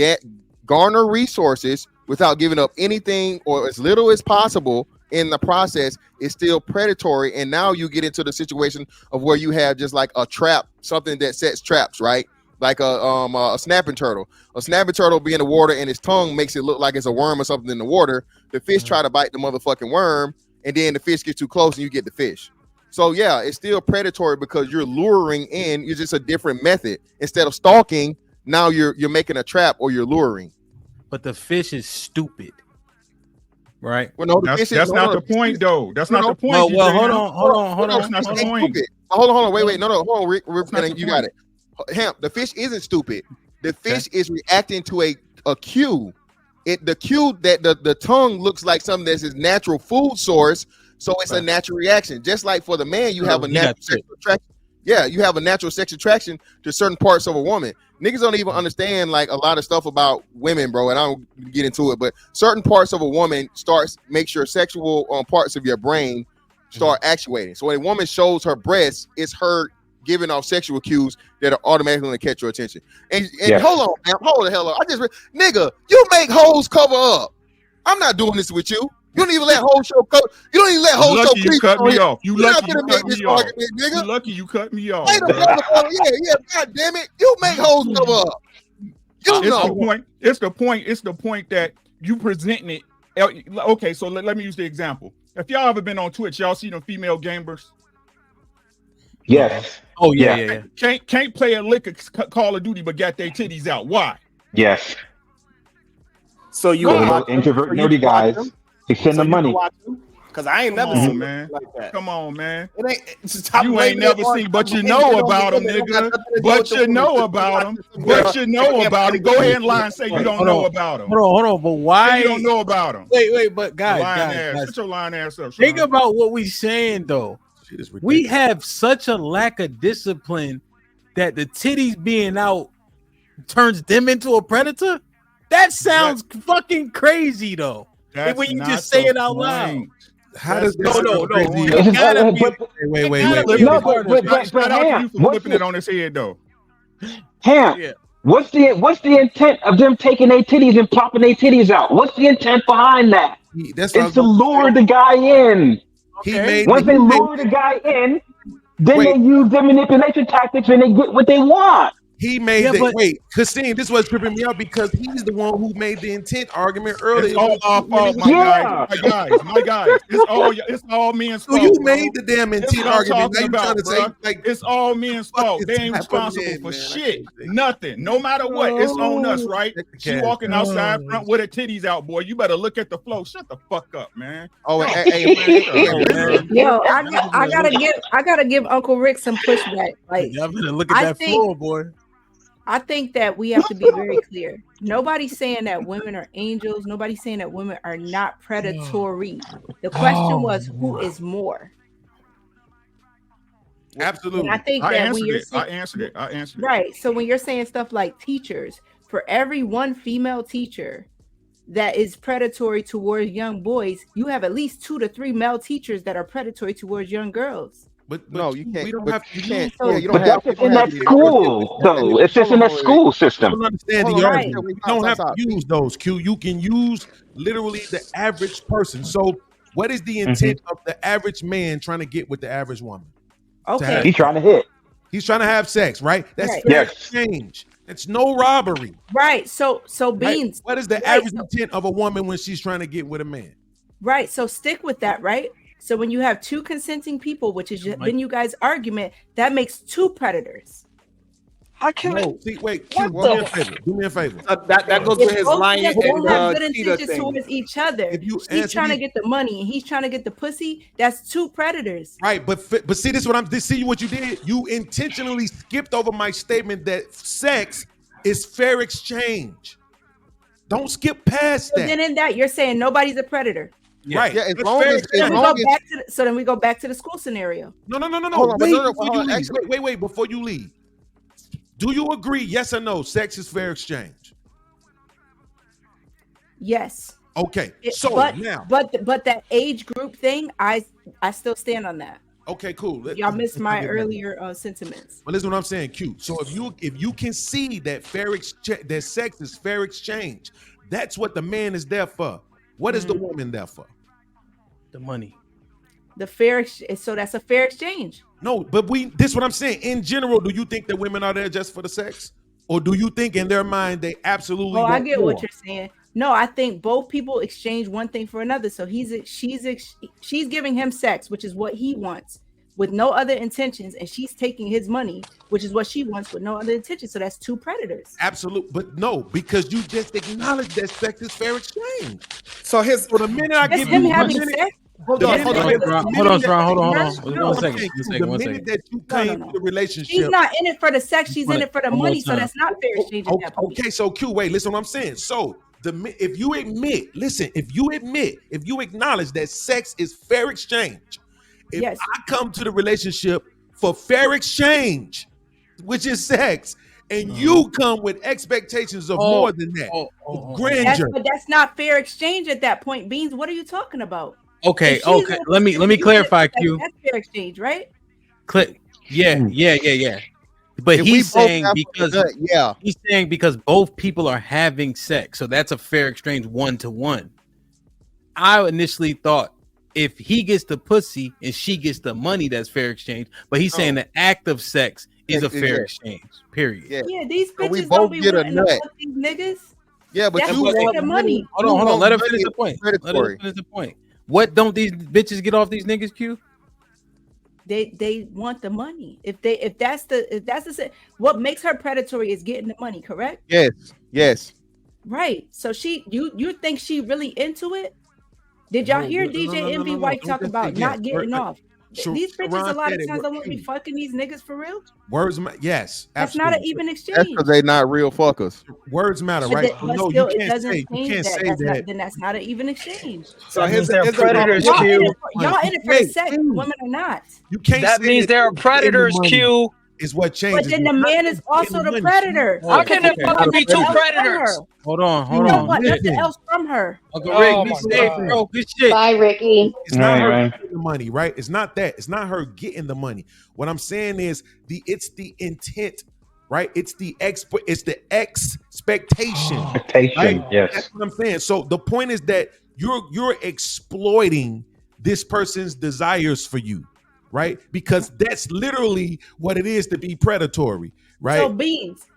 Speaker 2: garner resources without giving up anything or as little as possible in the process, it's still predatory. And now you get into the situation of where you have just like a trap, something that sets traps, right? Like a snapping turtle. A snapping turtle be in the water and its tongue makes it look like it's a worm or something in the water. The fish try to bite the motherfucking worm, and then the fish gets too close and you get the fish. So yeah, it's still predatory because you're luring in. You're just a different method. Instead of stalking, now you're making a trap or you're luring.
Speaker 1: But the fish is stupid, right?
Speaker 2: Well, no,
Speaker 4: That's not the point, though. That's not the point.
Speaker 1: Well, hold on.
Speaker 4: That's not the point.
Speaker 2: Hold on. Wait. No. Hold on, Rick. You got it. Hamp, the fish isn't stupid. The fish is reacting to a cue. The cue that the tongue looks like something that's his natural food source, so it's a natural reaction. Just like for the man, you have a natural sexual attraction. Yeah, you have a natural sex attraction to certain parts of a woman. Niggas don't even understand like a lot of stuff about women, bro, and I don't get into it, but certain parts of a woman makes your sexual parts of your brain start actuating. So when a woman shows her breasts, it's her giving off sexual cues that are automatically going to catch your attention. And hold on, man, hold the hell up. Nigga, you make hoes cover up. I'm not doing this with you. You don't even let hoes show cover. You don't even let hoes show.
Speaker 4: You cut me off. You lucky you cut me off.
Speaker 2: Nigga.
Speaker 4: You lucky you cut me off.
Speaker 2: Yeah. God damn it, you make hoes cover up.
Speaker 4: It's the point that you presenting it. Okay, so let me use the example. If y'all ever been on Twitch, y'all see them female gamers.
Speaker 10: Yes.
Speaker 1: Oh yeah.
Speaker 4: Can't play a lick of Call of Duty but got their titties out. Why?
Speaker 10: Yes.
Speaker 8: So you
Speaker 10: introvert nerdy guys. They send them money.
Speaker 8: Because I ain't never seen man like that.
Speaker 4: Come on, man.
Speaker 8: You
Speaker 4: ain't never seen, but you know about them, nigga. But you know about them. But you know about them. Go ahead and lie and say you don't know about them.
Speaker 1: Hold on. But why
Speaker 4: you don't know about them?
Speaker 1: Wait. But guys,
Speaker 4: Get your lying ass up.
Speaker 1: Think about what we saying though. We have such a lack of discipline that the titties being out turns them into a predator. That sounds fucking crazy though. When you just say it out loud.
Speaker 11: How does
Speaker 1: no?
Speaker 4: Wait. Flipping it on his head though.
Speaker 10: What's the intent of them taking their titties and popping their titties out? Wit's the guy in. Once they lure the guy in, then they use their manipulation tactics and they get what they want.
Speaker 11: He made Christine, this was tripping me out because he's the one who made the intent argument earlier.
Speaker 4: It's all our fault, my guys. It's all men's fault.
Speaker 11: So you made the damn intent argument. Now you trying to say like
Speaker 4: it's all men's fault. They ain't responsible for shit. Nothing. No matter what, it's on us, right? She walking outside front with her titties out, boy. You better look at the flow. Shut the fuck up, man.
Speaker 6: Yo, I gotta give Uncle Rick some pushback. Like,
Speaker 1: y'all better look at that floor, boy.
Speaker 6: I think that we have to be very clear. Nobody's saying that women are angels. Nobody's saying that women are not predatory. The question was, who is more?
Speaker 11: Absolutely.
Speaker 6: And I think that
Speaker 4: I answered it.
Speaker 6: Right. So when you're saying stuff like teachers, for every one female teacher that is predatory towards young boys, you have at least 2 to 3 male teachers that are predatory towards young girls.
Speaker 11: But no, you can't.
Speaker 2: We don't have.
Speaker 10: But that's just in that school, though. It's just in that school system.
Speaker 11: I don't understand the argument. You don't have to use those, Q. You can use literally the average person. So, what is the intent of the average man trying to get with the average woman?
Speaker 6: Okay,
Speaker 10: he's trying to hit.
Speaker 11: He's trying to have sex, right? That's fair exchange. It's no robbery.
Speaker 6: Right. So Beans.
Speaker 11: What is the average intent of a woman when she's trying to get with a man?
Speaker 6: Right. So stick with that, right? So when you have 2 consenting people, which has been you guys' argument, that makes 2 predators.
Speaker 11: How can do me a favor.
Speaker 8: That goes with his lying and
Speaker 6: have good intentions towards each other. He's trying to get the money and he's trying to get the pussy. That's 2 predators.
Speaker 11: Right, but see this what you did. You intentionally skipped over my statement that sex is fair exchange. Don't skip past that.
Speaker 6: Then in that you're saying nobody's a predator.
Speaker 11: Yeah. Right.
Speaker 2: Yeah,
Speaker 6: so then we go back to the school scenario.
Speaker 11: No. Wait, before you leave. Do you agree, yes or no, sex is fair exchange?
Speaker 6: Yes.
Speaker 11: Okay.
Speaker 6: But that age group thing, I still stand on that.
Speaker 11: Okay, cool.
Speaker 6: Y'all missed my
Speaker 11: get back.
Speaker 6: earlier sentiments.
Speaker 11: Well, listen what I'm saying, Q. So if you can see that that sex is fair exchange, that's what the man is there for. What is the woman there for?
Speaker 1: The money.
Speaker 6: The fair, so that's a fair exchange.
Speaker 11: No, but this is what I'm saying. In general, do you think that women are there just for the sex? Or do you think in their mind they absolutely
Speaker 6: I
Speaker 11: want
Speaker 6: get
Speaker 11: more?
Speaker 6: what you're saying. No, I think both people exchange one thing for another. So she's giving him sex, which is what he wants, with no other intentions, and she's taking his money, which is what she wants, with no other intentions. So that's two predators.
Speaker 11: Absolutely, but no, because you just acknowledged that sex is fair exchange.
Speaker 8: So
Speaker 11: the minute I give
Speaker 6: him
Speaker 11: you
Speaker 6: having
Speaker 11: the minute,
Speaker 6: sex.
Speaker 11: hold on,
Speaker 1: Hold on, one second.
Speaker 11: The minute that you came to the relationship,
Speaker 6: she's not in it for the sex. She's in it for the money. So that's not fair exchange.
Speaker 11: Okay, so Q, wait, listen what I'm saying. So if you acknowledge that sex is fair exchange, if I come to the relationship for fair exchange, which is sex, and you come with expectations of more than that, grandeur.
Speaker 6: But that's not fair exchange at that point. Beans, what are you talking about?
Speaker 1: Okay. Let me clarify, Q.
Speaker 6: That's fair exchange, right?
Speaker 1: Yeah. But he's saying because both people are having sex, so that's a fair exchange 1-to-1. I initially thought if he gets the pussy and she gets the money, that's fair exchange. But he's saying the act of sex is a fair exchange. Period.
Speaker 6: Yeah, these
Speaker 2: So we
Speaker 6: bitches
Speaker 2: both
Speaker 6: don't be
Speaker 2: get a
Speaker 6: wanting to
Speaker 2: nut.
Speaker 6: fuck these niggas.
Speaker 2: Yeah, but
Speaker 6: That's
Speaker 2: you
Speaker 6: what
Speaker 2: want
Speaker 6: the money.
Speaker 1: Hold on. Let her finish the point. What don't these bitches get off these niggas, Q?
Speaker 6: They want the money. If that's the what makes her predatory is getting the money, correct?
Speaker 2: Yes.
Speaker 6: Right. So you think she really into it? Did y'all hear DJ Envy White talk about not getting off? These bitches a lot of times don't want to be fucking these niggas for real.
Speaker 11: Words, yes,
Speaker 6: that's
Speaker 11: absolutely.
Speaker 6: not an even exchange.
Speaker 2: That's because they not real fuckers.
Speaker 11: Words matter,
Speaker 6: But
Speaker 11: right?
Speaker 6: but
Speaker 11: No,
Speaker 6: still,
Speaker 11: you
Speaker 6: it
Speaker 11: can't
Speaker 6: doesn't change
Speaker 11: say
Speaker 6: then that's not an even exchange.
Speaker 8: So
Speaker 12: here's they're predators,
Speaker 6: y'all
Speaker 12: Q.
Speaker 6: in it for the sex, women are not.
Speaker 11: You can't.
Speaker 12: That means they're predators, Q.
Speaker 11: Is what changes.
Speaker 6: But then the man is also the predator.
Speaker 12: How can there fucking be two predators?
Speaker 1: Hold on.
Speaker 6: You know what? Nothing else from her.
Speaker 1: Uncle Rick, bro, good shit.
Speaker 13: Bye, Ricky.
Speaker 11: It's not her getting the money, right? It's not that. It's not her getting the money. What I'm saying is it's the intent, right? It's the expectation. Right?
Speaker 10: Yes.
Speaker 11: That's what I'm saying. So the point is that you're exploiting this person's desires for you, right? Because that's literally what it is to be predatory, right?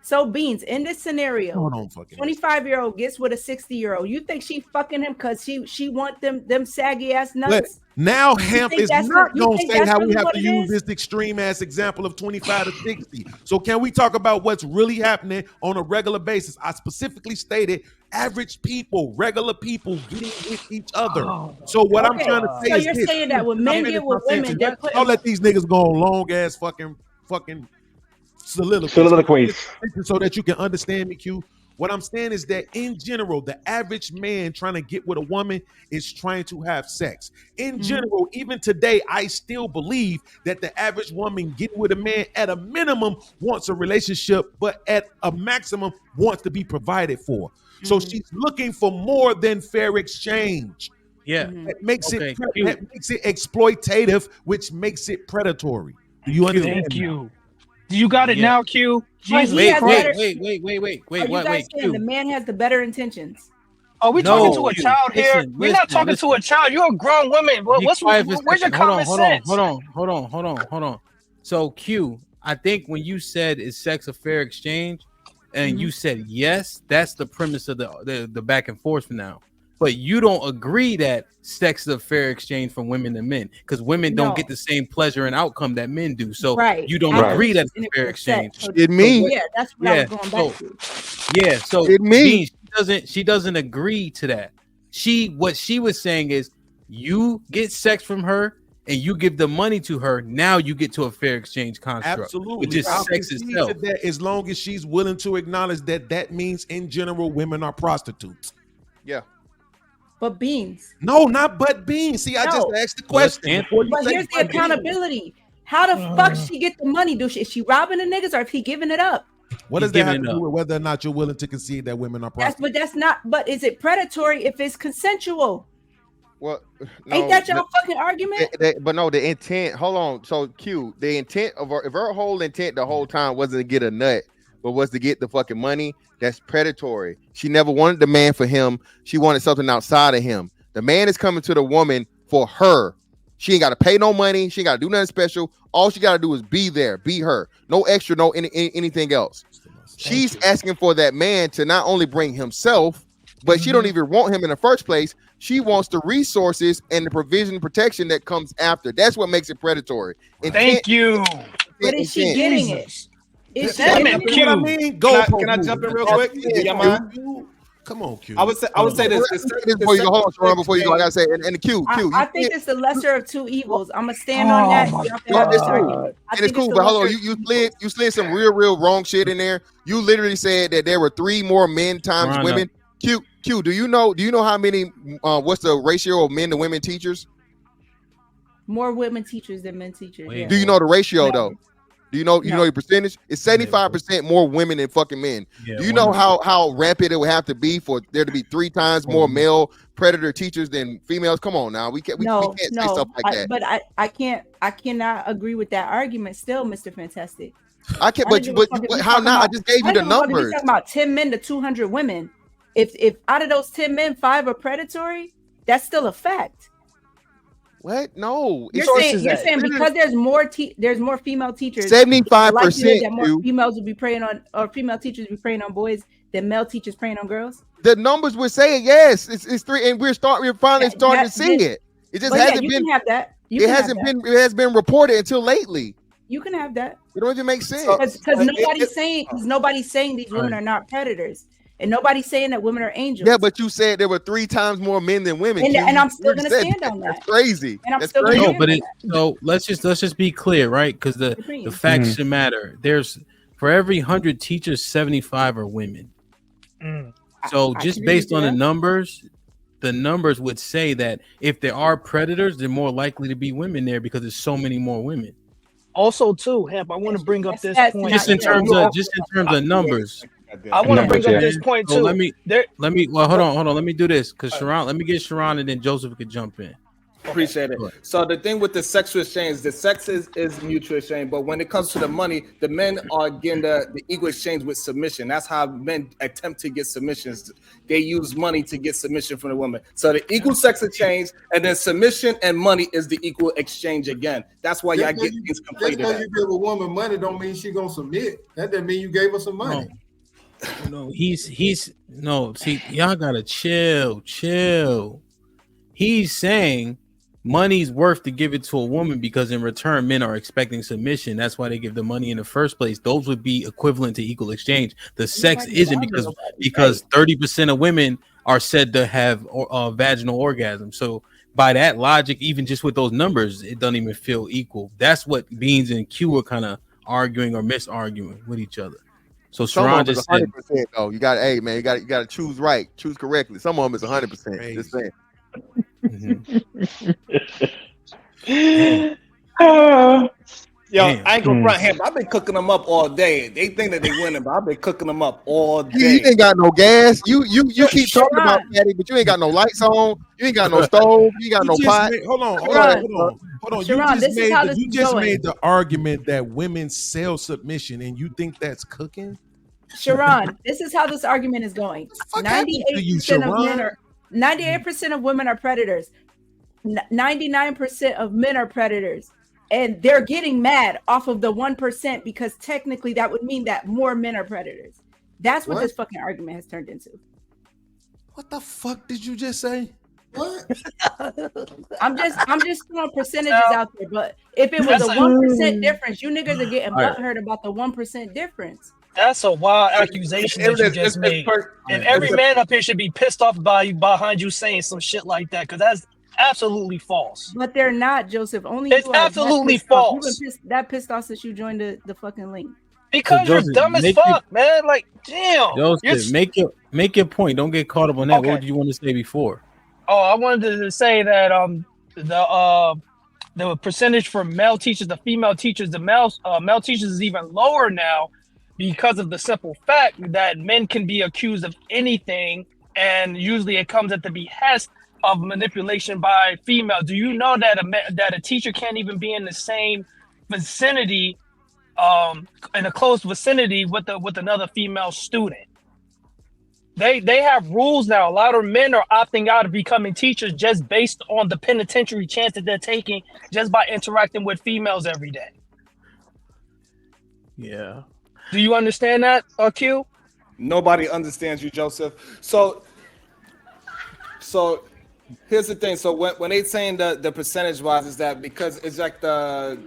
Speaker 6: So Beans, in this scenario,
Speaker 11: Hold on, fucking
Speaker 6: 25-year-old gets with a 60-year-old. You think she fucking him because she want them saggy ass nuts?
Speaker 11: But now Hemp is not going to say how we have to use
Speaker 6: this
Speaker 11: this extreme ass example of 25 to 60. So can we talk about what's really happening on a regular basis? I specifically stated average people, regular people getting with each other. So what I'm trying to say
Speaker 6: so
Speaker 11: is
Speaker 6: you're
Speaker 11: this.
Speaker 6: saying that when men get with women, they're putting...
Speaker 11: I'll let these niggas go on long ass fucking
Speaker 10: soliloquies
Speaker 11: so that you can understand me, Q. What I'm saying is that in general, the average man trying to get with a woman is trying to have sex. In general, even today, I still believe that the average woman getting with a man at a minimum wants a relationship, but at a maximum wants to be provided for. So she's looking for more than fair exchange.
Speaker 1: Yeah.
Speaker 11: That makes it exploitative, which makes it predatory. Do you understand?
Speaker 12: Thank you. You got it now, Q. Jesus
Speaker 1: Wait.
Speaker 6: Wait,
Speaker 1: Q.
Speaker 6: the man has the better intentions.
Speaker 12: Are we talking to a child here? We're not talking to a child. You're a grown woman. Where's your common sense?
Speaker 1: Hold on. So Q, I think when you said is sex a fair exchange, and you said yes, that's the premise of the back and forth now. But you don't agree that sex is a fair exchange for women and men because women don't get the same pleasure and outcome that men do. So you don't agree that it's a fair exchange.
Speaker 6: That's what I was going back to.
Speaker 1: Yeah, so she doesn't agree to that. What she was saying is you get sex from her and you give the money to her. Now you get to a fair exchange construct.
Speaker 11: Absolutely.
Speaker 1: Which is sex itself.
Speaker 11: That as long as she's willing to acknowledge that means in general women are prostitutes.
Speaker 2: Yeah.
Speaker 6: But Beans.
Speaker 11: No, not but Beans. See, I just asked the question.
Speaker 6: But here's the accountability. How the fuck she get the money? Is she robbing the niggas or is he giving it up?
Speaker 11: What does that have to do with whether or not you're willing to concede that women are prostitutes?
Speaker 6: But is it predatory if it's consensual?
Speaker 2: Well, no,
Speaker 6: Ain't that y'all fucking argument?
Speaker 2: but no, the intent. Hold on. So Q, the intent of her, if her whole intent the whole time wasn't to get a nut, but was to get the fucking money, that's predatory. She never wanted the man for him. She wanted something outside of him. The man is coming to the woman for her. She ain't got to pay no money. She ain't got to do nothing special. All she got to do is be there, be her. No extra, no anything else. She's asking for that man to not only bring himself, but she don't even want him in the first place. She wants the resources and the provision and protection that comes after. That's what makes it predatory.
Speaker 12: Thank you.
Speaker 6: But is she getting it? Is she
Speaker 12: Damn
Speaker 6: getting
Speaker 12: it,
Speaker 6: it?
Speaker 12: Q.
Speaker 11: I mean,
Speaker 8: Can I jump in real quick? Do y'all mind?
Speaker 11: Come on, Q.
Speaker 8: I would say this.
Speaker 2: Before you go, hold on, Sharon, before you go, I gotta say, and the Q.
Speaker 6: I think it's the lesser of two evils. I'm gonna stand on that.
Speaker 2: It's cool. And it's cool, but hold on, you slid some real wrong shit in there. You literally said that there were 3 more men times women. Q, do you know how many? What's the ratio of men to women teachers?
Speaker 6: More women teachers than men teachers. Yeah.
Speaker 2: Do you know the ratio though? Do you know your percentage? It's 75% more women than fucking men. Do you know how rampant it would have to be for there to be 3 times more male predator teachers than females? Come on now, we can't say stuff like that.
Speaker 6: But I cannot agree with that argument still, Mr. Fantastic.
Speaker 2: I can't, but how not? I just gave you the numbers.
Speaker 6: Talking about 10 men to 200 women. If out of those 10 men, 5 are predatory, that's still a fact.
Speaker 2: What? No,
Speaker 6: you're saying because there's more female teachers.
Speaker 2: 75%.
Speaker 6: That more females will be preying on, or female teachers will be preying on boys than male teachers preying on girls.
Speaker 2: The numbers would say yes. It's 3, and we're finally starting to see it. It just hasn't been.
Speaker 6: Can have that.
Speaker 2: It hasn't been. It has been reported until lately.
Speaker 6: You can have that.
Speaker 2: It don't even make sense
Speaker 6: because nobody's saying these women are not predators. And nobody's saying that women are angels.
Speaker 2: Yeah, but you said there were 3 times more men than women.
Speaker 6: And I'm still going to stand on that.
Speaker 2: That's crazy.
Speaker 6: And I'm still going to stand on that.
Speaker 1: So let's just be clear, right? Because the facts should matter. There's for every 100 teachers, 75 are women. So just based on the numbers would say that if there are predators, they're more likely to be women there because there's so many more women.
Speaker 12: Also, too, Hemp, I want to bring up this point.
Speaker 1: Just in terms of numbers.
Speaker 12: I want to bring up this point too.
Speaker 1: So let me. Well, hold on. Let me do this because Sharon. Let me get Sharon, and then Joseph could jump in.
Speaker 8: Appreciate it. So the thing with the sexual exchange, the sex is mutual exchange, but when it comes to the money, the men are getting the equal exchange with submission. That's how men attempt to get submissions. They use money to get submission from the woman. So the equal sex exchange, and then submission and money is the equal exchange again. That's why y'all get things completed.
Speaker 5: Just because you give a woman money don't mean she gonna submit. That doesn't mean you gave her some money.
Speaker 1: No, he's no. See, y'all gotta chill. He's saying money's worth to give it to a woman because in return men are expecting submission. That's why they give the money in the first place. Those would be equivalent to equal exchange. The sex isn't because 30% of women are said to have vaginal orgasm. So by that logic, even just with those numbers, it doesn't even feel equal. That's what Beans and Q are kind of arguing or misarguing with each other. So Sharon just
Speaker 2: 100%. Oh, you got you got to choose right, choose correctly. Some of them is 100%. Just saying.
Speaker 8: Yo, I ain't gonna front him. I've been cooking them up all day. They think that they winning, but I've been cooking them up all day.
Speaker 2: You ain't got no gas. You keep talking about Patty, but you ain't got no lights on. You ain't got no stove. You ain't got no pot.
Speaker 11: Hold on.
Speaker 6: Sharon,
Speaker 11: you just made the argument that women sell submission, and you think that's cooking?
Speaker 6: Sharon, this is how this argument is going. 98% of women are predators. 99% of men are predators. And they're getting mad off of the 1% because technically that would mean that more men are predators. That's what this fucking argument has turned into.
Speaker 11: What the fuck did you just say?
Speaker 5: What?
Speaker 6: I'm just throwing percentages out there, but if it was a 1% difference, you niggas are getting butthurt about the 1% difference.
Speaker 12: That's a wild accusation that you just made. And every man up here should be pissed off behind you saying some shit like that, because that's absolutely false.
Speaker 6: But they're not, Joseph. Only
Speaker 12: it's absolutely false.
Speaker 6: You've been pissed off since you joined the fucking link.
Speaker 12: Because you're dumb as fuck, man. Like, damn.
Speaker 1: Joseph, make your point. Don't get caught up on that. Okay. What did you want to say before?
Speaker 12: Oh, I wanted to say that the percentage for male teachers, the female teachers, the male teachers is even lower now because of the simple fact that men can be accused of anything, and usually it comes at the behest of manipulation by female. Do you know that a teacher can't even be in the same vicinity, in a close vicinity with another female student? They have rules now. A lot of men are opting out of becoming teachers just based on the penitentiary chance that they're taking just by interacting with females every day.
Speaker 1: Yeah.
Speaker 12: Do you understand that, Q?
Speaker 8: Nobody understands you, Joseph. So here's the thing. So when they saying the percentage wise is that because it's like the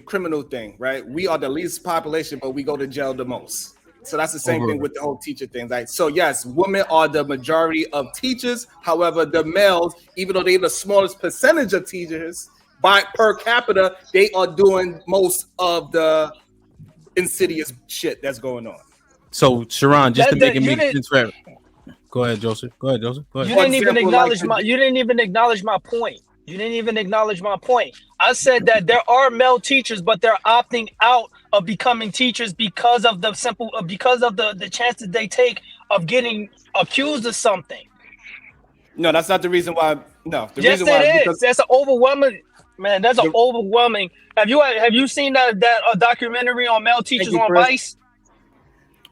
Speaker 8: criminal thing, right? We are the least population, but we go to jail the most. So that's the same thing with the whole teacher thing. Like, so yes, women are the majority of teachers. However, the males, even though they're the smallest percentage of teachers by per capita, they are doing most of the insidious shit that's going on.
Speaker 1: So Sharon, just to make it make sense for everyone. Go ahead, Joseph. Go ahead. You
Speaker 12: didn't even acknowledge my point. You didn't even acknowledge my point. I said that there are male teachers, but they're opting out of becoming teachers because of the chance that they take of getting accused of something.
Speaker 8: No, that's not the reason why. No, the
Speaker 12: yes,
Speaker 8: reason why
Speaker 12: it is. That's an overwhelming. Man, that's an overwhelming. Have you seen that documentary on male teachers on Vice?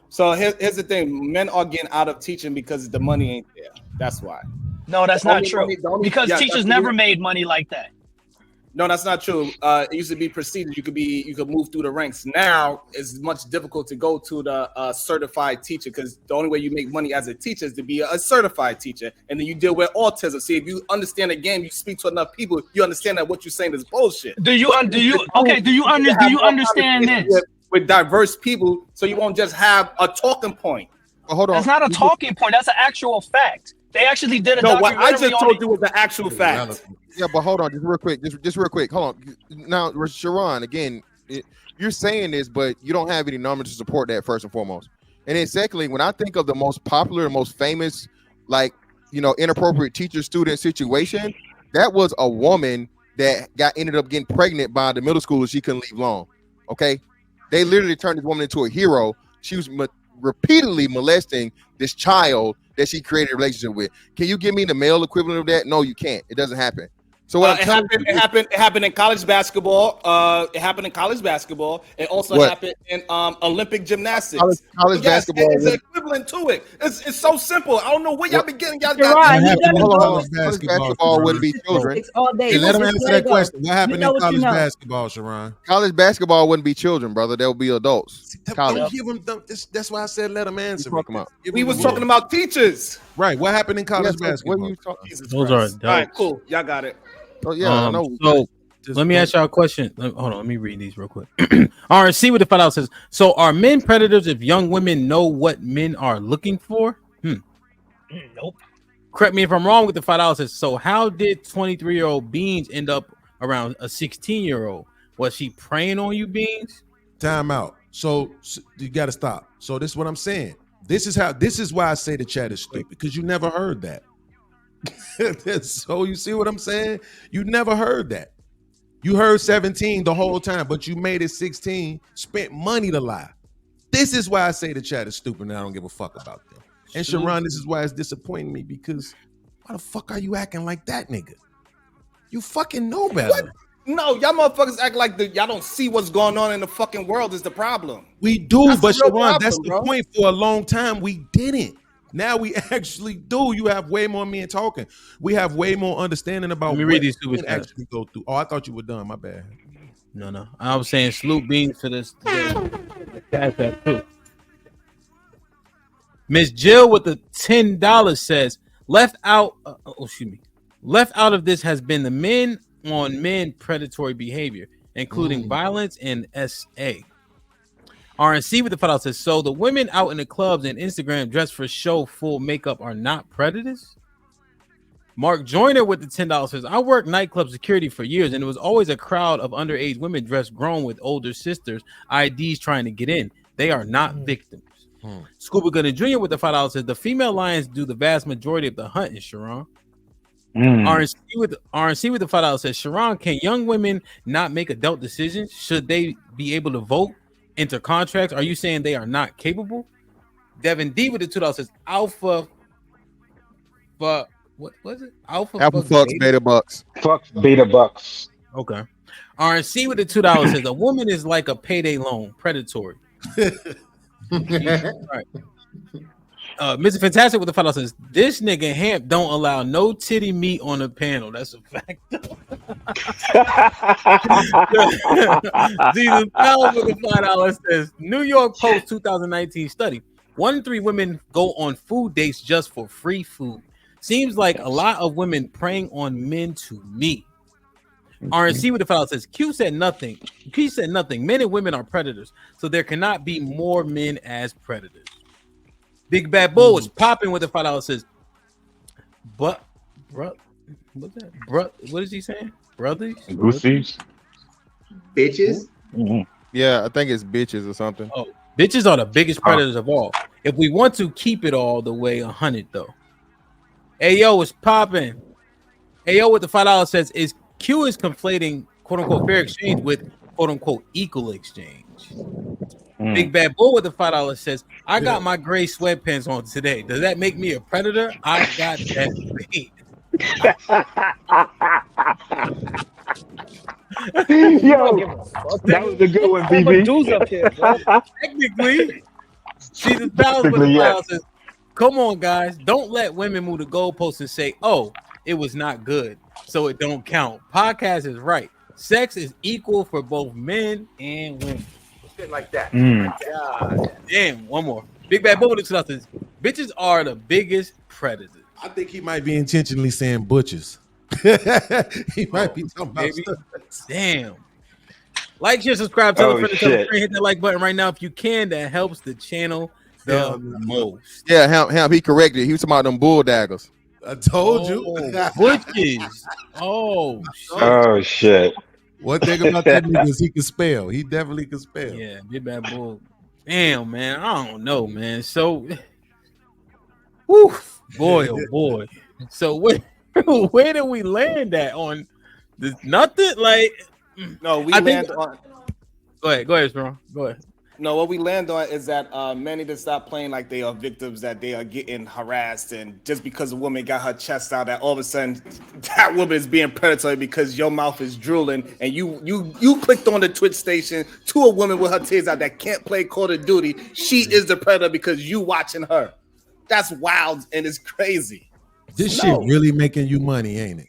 Speaker 8: So here's the thing: men are getting out of teaching because the money ain't there. That's why.
Speaker 12: No, that's not true. Because teachers never made money like that.
Speaker 8: No, that's not true. It used to be prestigious. You could move through the ranks. Now it's much difficult to go to the certified teacher because the only way you make money as a teacher is to be a certified teacher, and then you deal with autism. See, if you understand the game, you speak to enough people, you understand that what you're saying is bullshit.
Speaker 12: Do you understand this?
Speaker 8: With diverse people, so you won't just have a talking point.
Speaker 2: Well, hold on.
Speaker 12: That's not a talking point. That's an actual fact. They actually did a documentary.
Speaker 8: No, what I just told you was the actual fact.
Speaker 2: Yeah, but hold on, just real quick. Hold on. Now, Sharon, again, you're saying this, but you don't have any numbers to support that, first and foremost. And then secondly, when I think of the most popular, the most famous, inappropriate teacher-student situation, that was a woman that ended up getting pregnant by the middle schooler she couldn't leave long. Okay? They literally turned this woman into a hero. She was repeatedly molesting this child that she created a relationship with. Can you give me the male equivalent of that? No, you can't. It doesn't happen. So what
Speaker 8: it happened in college basketball. It also happened in Olympic gymnastics.
Speaker 2: College basketball
Speaker 8: is equivalent to it. It's so simple. I don't know where y'all be getting y'all.
Speaker 2: College basketball wouldn't be children.
Speaker 6: It's all day.
Speaker 11: Hey, let him answer that question. What happened in college basketball, Sharon?
Speaker 2: College basketball wouldn't be children, brother. They'll be adults.
Speaker 11: Don't give him. That's why I said let him answer.
Speaker 8: We was talking about teachers.
Speaker 11: Right. What happened in college basketball?
Speaker 2: What are you talking?
Speaker 1: Those are adults.
Speaker 8: All right, cool. Y'all got it.
Speaker 2: Oh yeah, I know.
Speaker 1: So let me ask y'all a question. Hold on, let me read these real quick. RNC with the $5 says, so are men predators if young women know what men are looking for?
Speaker 12: Nope.
Speaker 1: Correct me if I'm wrong with the $5 says, so how did 23-year-old Beans end up around a 16-year-old? Was she preying on you, Beans?
Speaker 11: Time out. So you got to stop. So this is what I'm saying. This is why I say the chat is stupid, because you never heard that. So you see what I'm saying? You never heard that. You heard 17 the whole time, but you made it 16, spent money to lie. This is why I say the chat is stupid and I don't give a fuck about them. And Sharon, this is why it's disappointing me, because why the fuck are you acting like that, nigga? You fucking know better.
Speaker 8: What? No, y'all motherfuckers act like y'all don't see what's going on in the fucking world is the problem.
Speaker 11: We do, but Sharon, that's the point. For a long time, we didn't. Now we actually do. You have way more men talking. We have way more understanding about
Speaker 1: Let me read these super
Speaker 11: actually go through. Oh, I thought you were done. My bad.
Speaker 1: No. I was saying salute Beans for this. Too. Miss Jill with the $10 says, left out of this has been the men on men predatory behavior, including violence and SA. RNC with the $5 says, so the women out in the clubs and Instagram dressed for show full makeup are not predators? Mark Joyner with the $10 says, I worked nightclub security for years and it was always a crowd of underage women dressed grown with older sisters, IDs trying to get in. They are not victims. Scuba Gunner Jr. with the $5 says, the female lions do the vast majority of the hunting, Sharon. RNC with the $5 says, Sharon, can young women not make adult decisions? Should they be able to vote? Enter contracts? Are you saying they are not capable? Devin D with the $2 says alpha What was it? Alpha
Speaker 2: fucks, beta bucks.
Speaker 10: Fucks, beta bucks.
Speaker 1: Okay. RNC with the $2 says a woman is like a payday loan, predatory. Right. Mr. Fantastic with the $5 says this nigga Hamp don't allow no titty meat on the panel. That's a fact. Jesus Powell with the $5 says New York Post 2019 study. 1 in 3 women go on food dates just for free food. Seems like a lot of women preying on men to me. RNC with the $5 says Q said nothing. Q said nothing. Men and women are predators, so there cannot be more men as predators. Big Bad Bull is popping with the $5 says, but bro, what's that? Bro, what is he saying? Brothers?
Speaker 10: Goosies.
Speaker 13: Bitches.
Speaker 10: Mm-hmm.
Speaker 2: Yeah, I think it's bitches or something.
Speaker 1: Oh, bitches are the biggest predators of all. If we want to keep it all the way 100 though. Hey yo, it's popping. Hey yo with the $5 says is Q is conflating quote unquote fair exchange with quote unquote equal exchange. Big Bad Bull with the $5 says, I got my gray sweatpants on today. Does that make me a predator? I got that beat.
Speaker 10: Yo, that was a good one, BB.
Speaker 12: Dudes up here, bro.
Speaker 1: Technically, Jesus Powers with the $5 says, come on, guys. Don't let women move the goalposts and say, oh, it was not good, so it don't count. Podcast is right. Sex is equal for both men and women.
Speaker 13: Like that.
Speaker 1: God damn, one more. Big Bad Bull with the $2 says, bitches are the biggest predators.
Speaker 11: I think he might be intentionally saying butchers. He might be talking about stuff.
Speaker 1: Damn. Like, share, subscribe, tell a friend to tell a
Speaker 10: shit.
Speaker 1: friend, hit that like button right now if you can. That helps the channel the most.
Speaker 2: Yeah, Hamp, he corrected. He was talking about them bull daggers.
Speaker 11: I told you.
Speaker 1: Butches. Oh, shit.
Speaker 10: Oh shit.
Speaker 11: One thing about that nigga is he can spell. He definitely can spell.
Speaker 1: Yeah, Big Bad Bull. Damn, man. I don't know, man. So, whew, boy, oh boy. So, where did we land at on this? Nothing? Like,
Speaker 8: No, we
Speaker 1: I
Speaker 8: land
Speaker 1: think-
Speaker 8: on.
Speaker 1: Go ahead, bro. Go ahead.
Speaker 8: No, what we land on is that men need to stop playing like they are victims, that they are getting harassed, and just because a woman got her chest out, that all of a sudden that woman is being predatory because your mouth is drooling, and you clicked on the Twitch station to a woman with her tits out that can't play Call of Duty. She is the predator because you watching her. That's wild and it's crazy.
Speaker 11: This shit really making you money, ain't it?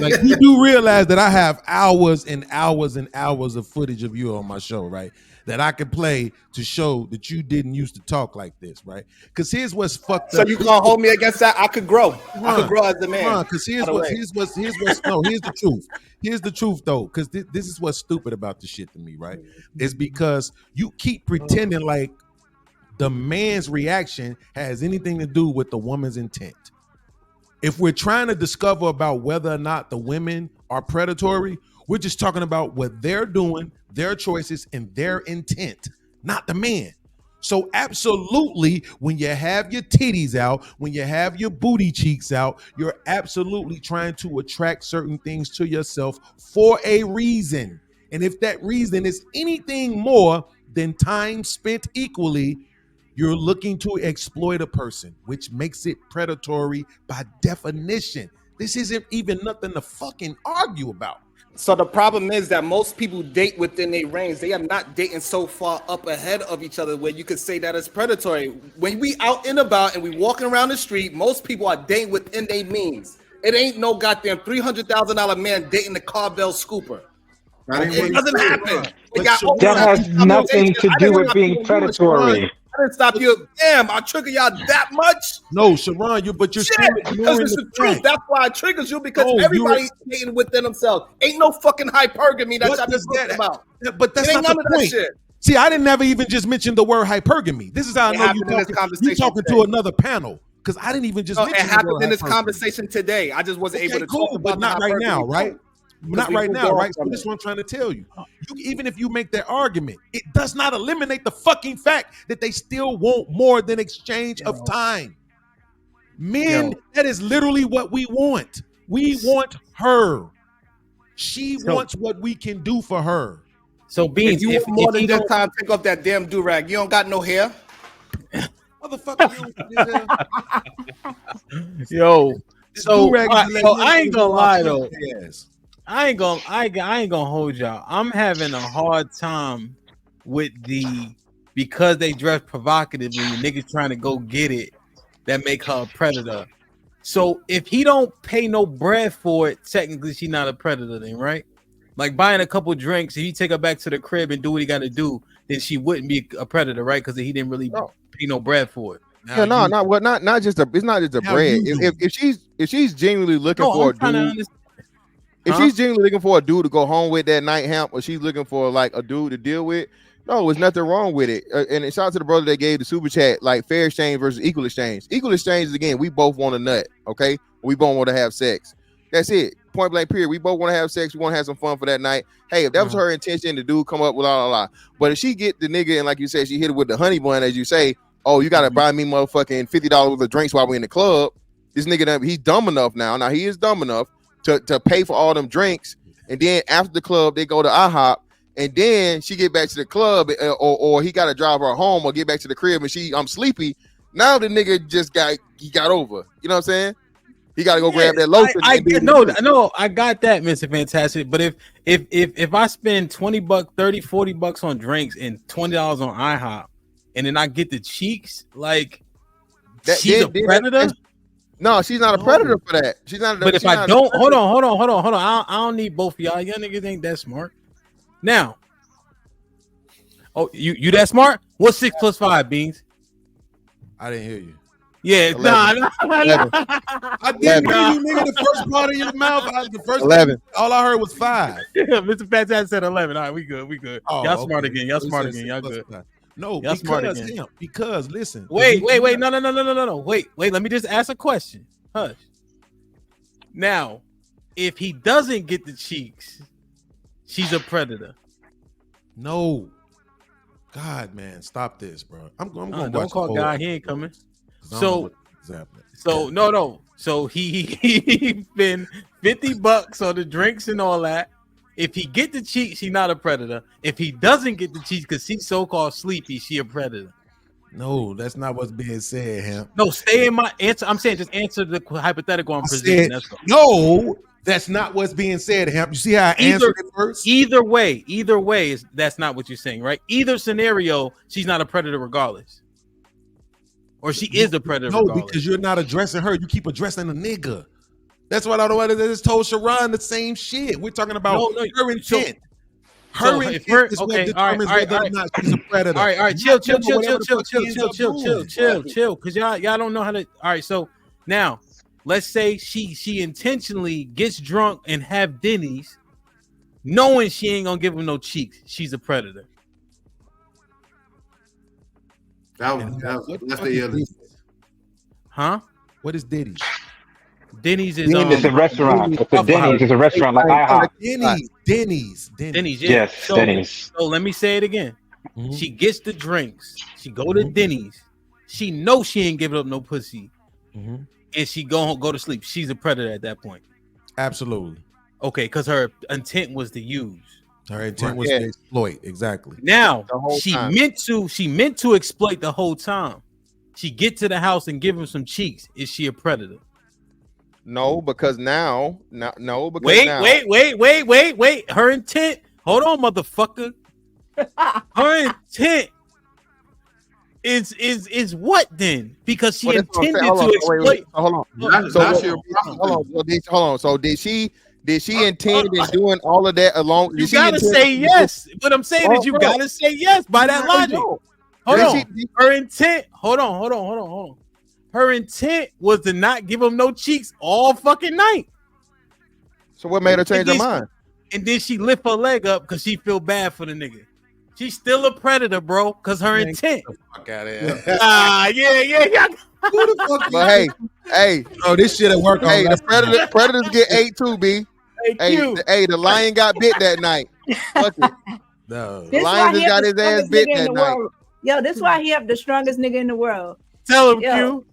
Speaker 11: Like, you do realize that I have hours and hours and hours of footage of you on my show, right? That I can play to show that you didn't used to talk like this, right? Because here's what's fucked
Speaker 8: So
Speaker 11: up.
Speaker 8: you gonna hold me against that? I could grow. I could grow as a man.
Speaker 11: Because here's the truth. Here's the truth though, because this is what's stupid about this shit to me, right? Is because you keep pretending like the man's reaction has anything to do with the woman's intent. If we're trying to discover about whether or not the women are predatory, we're just talking about what they're doing, their choices, and their intent, not the man. So absolutely, when you have your titties out, when you have your booty cheeks out, you're absolutely trying to attract certain things to yourself for a reason. And if that reason is anything more than time spent equally, you're looking to exploit a person, which makes it predatory by definition. This isn't even nothing to fucking argue about.
Speaker 8: So the problem is that most people date within their range. They are not dating so far up ahead of each other where you could say that it's predatory. When we out and about and we walking around the street, most people are dating within their means. It ain't no goddamn $300,000 man dating the Carvel scooper. It doesn't happen.
Speaker 10: That has nothing to do with being predatory.
Speaker 8: I didn't stop you. Damn, I trigger y'all that much?
Speaker 11: No, Sharon, but you're still
Speaker 8: because
Speaker 11: ignoring
Speaker 8: it's
Speaker 11: the
Speaker 8: the truth.
Speaker 11: fact.
Speaker 8: That's why it triggers you, because
Speaker 11: No,
Speaker 8: everybody's dating within themselves. Ain't no fucking hypergamy that
Speaker 11: What
Speaker 8: y'all
Speaker 11: does
Speaker 8: been talking about.
Speaker 11: But that's
Speaker 8: It ain't
Speaker 11: not
Speaker 8: none
Speaker 11: the
Speaker 8: of that
Speaker 11: point.
Speaker 8: shit.
Speaker 11: See, I didn't never even just mention the word hypergamy. This is how I
Speaker 8: It
Speaker 11: know
Speaker 8: happened in this
Speaker 11: you
Speaker 8: conversation
Speaker 11: talking
Speaker 8: today.
Speaker 11: to another panel, because I didn't even just
Speaker 8: No,
Speaker 11: mention
Speaker 8: it
Speaker 11: the
Speaker 8: happened
Speaker 11: word
Speaker 8: in this
Speaker 11: hypergamy.
Speaker 8: conversation today. I just wasn't able to
Speaker 11: Cool,
Speaker 8: talk about
Speaker 11: but not
Speaker 8: the
Speaker 11: right now,
Speaker 8: hypergamy
Speaker 11: right?
Speaker 8: part.
Speaker 11: Not
Speaker 8: We
Speaker 11: right
Speaker 8: moved
Speaker 11: now,
Speaker 8: on
Speaker 11: right? So
Speaker 8: from
Speaker 11: this is
Speaker 8: it.
Speaker 11: what I'm trying to tell you. Even if you make that argument, it does not eliminate the fucking fact that they still want more than exchange of time. Men, that is literally what we want. We want her. She wants what we can do for her.
Speaker 1: So Beans,
Speaker 8: If you want more than just time, take off that damn do-rag. You don't got no hair.
Speaker 11: Motherfucker, you don't
Speaker 1: Yo,
Speaker 11: this
Speaker 1: So,
Speaker 11: do-rag
Speaker 1: I
Speaker 11: is to let
Speaker 1: ain't gonna lie though.
Speaker 11: Yes.
Speaker 1: I ain't gonna hold y'all. I'm having a hard time with the because they dress provocatively, niggas trying to go get it that make her a predator. So if he don't pay no bread for it, technically she's not a predator then, right? Like buying a couple drinks, if he take her back to the crib and do what he got to do, then she wouldn't be a predator, right? Because he didn't really pay no bread for it.
Speaker 2: Yeah, no, not just it's not just the
Speaker 11: How
Speaker 2: bread.
Speaker 11: you
Speaker 2: If she's genuinely looking
Speaker 1: No,
Speaker 2: for
Speaker 1: I'm trying to
Speaker 2: a dude,
Speaker 1: understand.
Speaker 2: if
Speaker 1: Huh?
Speaker 2: she's genuinely looking for a dude to go home with that night, Hamp, or she's looking for like a dude to deal with, no, there's nothing wrong with it. And shout out to the brother that gave the super chat, like fair exchange versus equal exchange. Equal exchange is again, we both want a nut, okay? We both want to have sex. That's it. Point blank period. We both want to have sex. We want to have some fun for that night. Hey, if that was her intention, the dude come up with la. But if she get the nigga and like you said, she hit it with the honey bun, as you say, oh, you gotta buy me motherfucking $50 worth of drinks while we in the club. This nigga, he's dumb enough now. Now he is dumb enough to pay for all them drinks, and then after the club they go to IHOP, and then she get back to the club, or he got to drive her home or get back to the crib, and I'm sleepy. Now the nigga got over. You know what I'm saying? He got to go grab that lotion.
Speaker 1: I got that, Mr. Fantastic. But if I spend $20, $30, $40 on drinks and $20 on IHOP, and then I get the cheeks, like she's a predator.
Speaker 2: No, she's not a predator for that. She's not.
Speaker 1: But if I don't, hold on. I don't need both of y'all. Y'all niggas ain't that smart. Now, you that smart? What's 6 + 5, Beans?
Speaker 11: I didn't hear you.
Speaker 1: Yeah,
Speaker 2: 11.
Speaker 1: nah.
Speaker 11: I didn't hear you, nigga. The first part of your mouth, the first
Speaker 2: 11.
Speaker 11: thing, all I heard was 5.
Speaker 1: Yeah, Mr. Fantastic said 11. All right, we good.
Speaker 11: Oh,
Speaker 1: Y'all smart
Speaker 11: okay.
Speaker 1: again. Y'all
Speaker 11: So he
Speaker 1: smart
Speaker 11: said
Speaker 1: again. Y'all
Speaker 11: 6
Speaker 1: good.
Speaker 11: + 5. No,
Speaker 1: Y'all smart
Speaker 11: because
Speaker 1: again.
Speaker 11: him. Because listen.
Speaker 1: Wait. No. Wait. Let me just ask a question. Hush. Now, if he doesn't get the cheeks, she's a predator.
Speaker 11: No. God, man, stop this, bro. I'm going to
Speaker 1: don't call God. He ain't coming. So
Speaker 11: exactly.
Speaker 1: No. So he spend $50 on the drinks and all that. If he get the cheeks, he's not a predator. If he doesn't get the cheeks because he's so-called sleepy, she a predator.
Speaker 11: No, that's not what's being said, Hamp.
Speaker 1: No, stay in my answer. I'm saying just answer the hypothetical I'm presenting. That's all.
Speaker 11: No, that's not what's being said, Hamp. You see how I answered it first?
Speaker 1: Either way, that's not what you're saying, right? Either scenario, she's not a predator regardless. Or she is a predator regardless.
Speaker 11: Because you're not addressing her. You keep addressing a nigga. That's what I don't want to just told Sharon the same shit. We're talking about her intent. Her intent is what determines whether or not she's a predator.
Speaker 1: All right, chill. Because y'all don't know how to. All right, so now let's say she intentionally gets drunk and have Denny's, knowing she ain't gonna give him no cheeks. She's a predator.
Speaker 5: That's the
Speaker 1: huh?
Speaker 11: What is Diddy's?
Speaker 1: Denny's is
Speaker 10: it's a restaurant. It's a Denny's. It's a restaurant like IHOP.
Speaker 11: Denny's.
Speaker 1: Yeah.
Speaker 10: Yes, Denny's.
Speaker 1: So let me say it again. Mm-hmm. She gets the drinks. She go to Denny's. She knows she ain't giving up no pussy, and she go to sleep. She's a predator at that point.
Speaker 11: Absolutely.
Speaker 1: Okay, because her intent was to use.
Speaker 11: Her intent was to exploit. Exactly.
Speaker 1: Now she meant to exploit the whole time. She get to the house and give him some cheeks. Is she a predator?
Speaker 2: No, because now.
Speaker 1: Wait. Her intent. Hold on, motherfucker. Her intent is what then? Because she intended to exploit.
Speaker 2: Hold on. So did she intend in doing all of that alone?
Speaker 1: You gotta say yes. What I'm saying is you gotta say yes by that logic. Hold on. Her intent. Hold on. Her intent was to not give him no cheeks all fucking night.
Speaker 2: So what made her change her mind?
Speaker 1: And then she lift her leg up because she feel bad for the nigga. She's still a predator, bro, because her intent.
Speaker 11: Fuck out of here.
Speaker 1: Yeah.
Speaker 11: Who the fuck?
Speaker 2: But hey,
Speaker 11: oh, this shit at work.
Speaker 2: Hey, the predators get 8 too, B. Hey, the lion got bit that night. Fuck it.
Speaker 11: No.
Speaker 2: The lion just got his ass bit that night.
Speaker 6: Yo, this is why he have the strongest nigga in the world.
Speaker 1: Tell him, Q.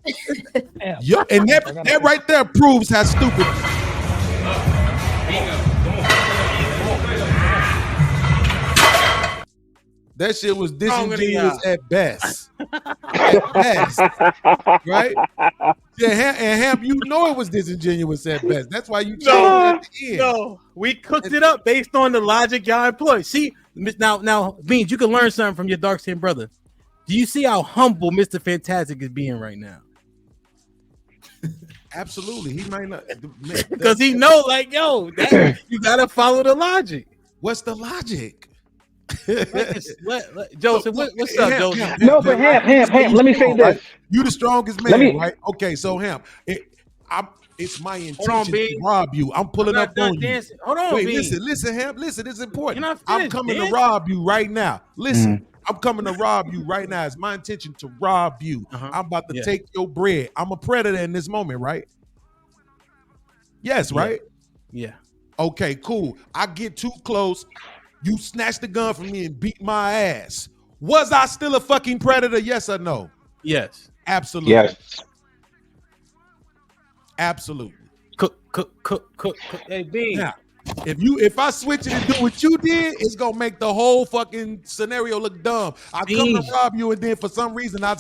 Speaker 11: Yo, and that right there proves how stupid. That shit was
Speaker 1: Stronger than
Speaker 11: disingenuous
Speaker 1: y'all.
Speaker 11: at best. At best, right? Yeah, and Ham, you know it was disingenuous at best. That's why you changed it at the end.
Speaker 1: No, we cooked it up based on the logic y'all employ. See, now, Beans, you can learn something from your dark skinned brother. Do you see how humble Mr. Fantastic is being right now?
Speaker 11: Absolutely, he might not
Speaker 1: because he know, like, yo, you gotta follow the logic.
Speaker 11: What's the logic?
Speaker 1: Joseph, what's up, Joseph?
Speaker 10: No, but Ham. Let me say this.
Speaker 11: Right? You the strongest man, right? Okay, so Ham, it's my intention to rob you. I'm pulling up on you.
Speaker 1: Hold on,
Speaker 11: wait,
Speaker 1: Beans.
Speaker 11: listen, Ham. Listen, this is important.
Speaker 1: I'm
Speaker 11: coming to rob you right now. Listen. I'm coming to rob you right now. It's my intention to rob you. I'm about to take your bread. I'm a predator in this moment, right? Yes, right?
Speaker 1: Yeah.
Speaker 11: Okay, cool. I get too close. You snatch the gun from me and beat my ass. Was I still a fucking predator? Yes or no?
Speaker 1: Yes.
Speaker 11: Absolutely.
Speaker 10: Yes.
Speaker 11: Absolutely.
Speaker 1: Cook. Hey, Beans.
Speaker 11: Now, if I switch it and do what you did, it's gonna make the whole fucking scenario look dumb. I come to rob you, and then for some reason I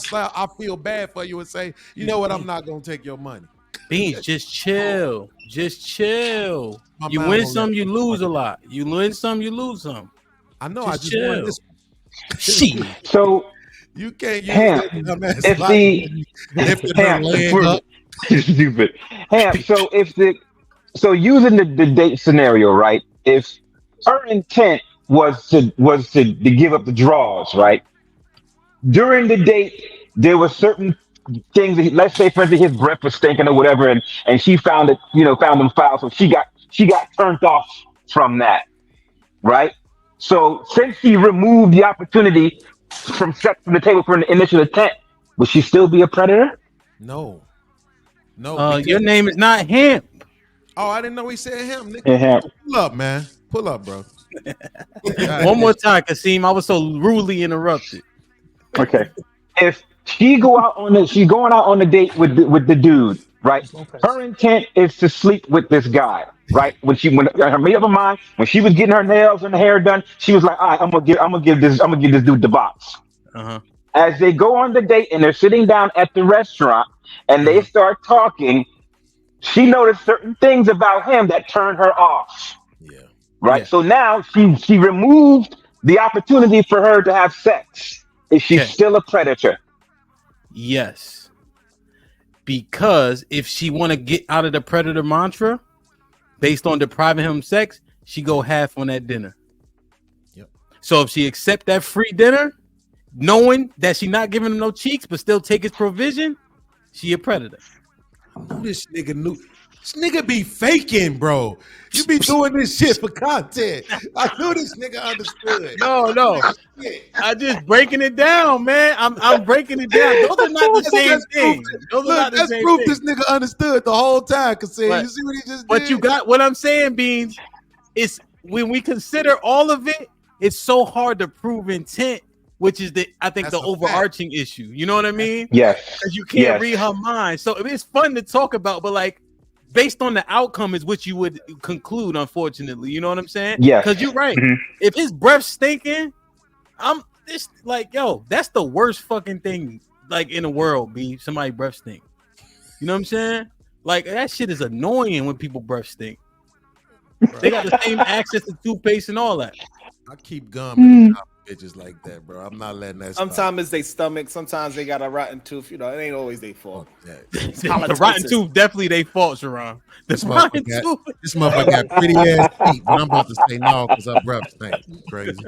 Speaker 11: feel bad for you and say, you know what, I'm not gonna take your money.
Speaker 1: Beans, just chill. Just chill.
Speaker 11: My
Speaker 1: You
Speaker 11: mind
Speaker 1: win
Speaker 11: won't
Speaker 1: some,
Speaker 11: let
Speaker 1: you lose a lot. You win some, you lose some.
Speaker 11: I know.
Speaker 1: Just
Speaker 11: I just won this.
Speaker 1: Shit.
Speaker 10: So
Speaker 11: you can't use
Speaker 10: Ham,
Speaker 11: that dumbass
Speaker 10: if
Speaker 11: logic.
Speaker 10: the
Speaker 11: Lifting her leg up.
Speaker 10: stupid Ham. So using the date scenario, right? If her intent was to give up the draws, right? During the date, there were certain things that let's say, for instance, his breath was stinking or whatever, and she found them foul, so she got turned off from that, right? So since she removed the opportunity from the table for an initial intent, would she still be a predator?
Speaker 11: No.
Speaker 1: Your name is not him.
Speaker 11: Oh, I didn't know he said him. Nigga.
Speaker 10: Yeah.
Speaker 11: Pull up, man. Pull up, bro.
Speaker 1: One more time, Kasim. I was so rudely interrupted.
Speaker 10: Okay. If she's going out on the date with the dude, right? Her intent is to sleep with this guy, right? When her made up her mind, when she was getting her nails and hair done, she was like, all right, I'm gonna give this dude the box. As they go on the date and they're sitting down at the restaurant and they start talking, she noticed certain things about him that turned her off.
Speaker 11: Yeah.
Speaker 10: Right. Yeah. So now she removed the opportunity for her to have sex. Is she still a predator?
Speaker 1: Yes. Because if she want to get out of the predator mantra based on depriving him of sex, she go half on that dinner.
Speaker 11: Yep.
Speaker 1: So if she accept that free dinner, knowing that she not giving him no cheeks, but still take his provision, she a predator.
Speaker 11: I know this nigga knew. This nigga be faking, bro. You be doing this shit for content. I knew this nigga understood.
Speaker 1: No. I just breaking it down, man. I'm breaking it down. Those are not the same thing.
Speaker 11: That's proof this nigga understood the whole time. Cause you see what he just did?
Speaker 1: But you got what I'm saying, Beans. It's when we consider all of it, it's so hard to prove intent, which is the overarching issue. You know what I mean?
Speaker 10: Yes.
Speaker 1: Because you can't read her mind. So it's fun to talk about, but like based on the outcome is what you would conclude, unfortunately. You know what I'm saying?
Speaker 10: Yeah.
Speaker 1: Because you're right. Mm-hmm. If his breath stinking, it's like, yo, that's the worst fucking thing like in the world, B. Somebody breath stink. You know what I'm saying? Like that shit is annoying when people breath stink. Bro. They got the same access to toothpaste and all that.
Speaker 11: I keep gum bitches like that, bro. I'm not letting that.
Speaker 8: Sometimes it's their stomach. Sometimes they got a rotten tooth. You know, it ain't always their fault.
Speaker 1: The rotten tooth definitely their fault, Sharon.
Speaker 11: This motherfucker got pretty ass feet, but I'm about to say no because her breath stinks. Crazy.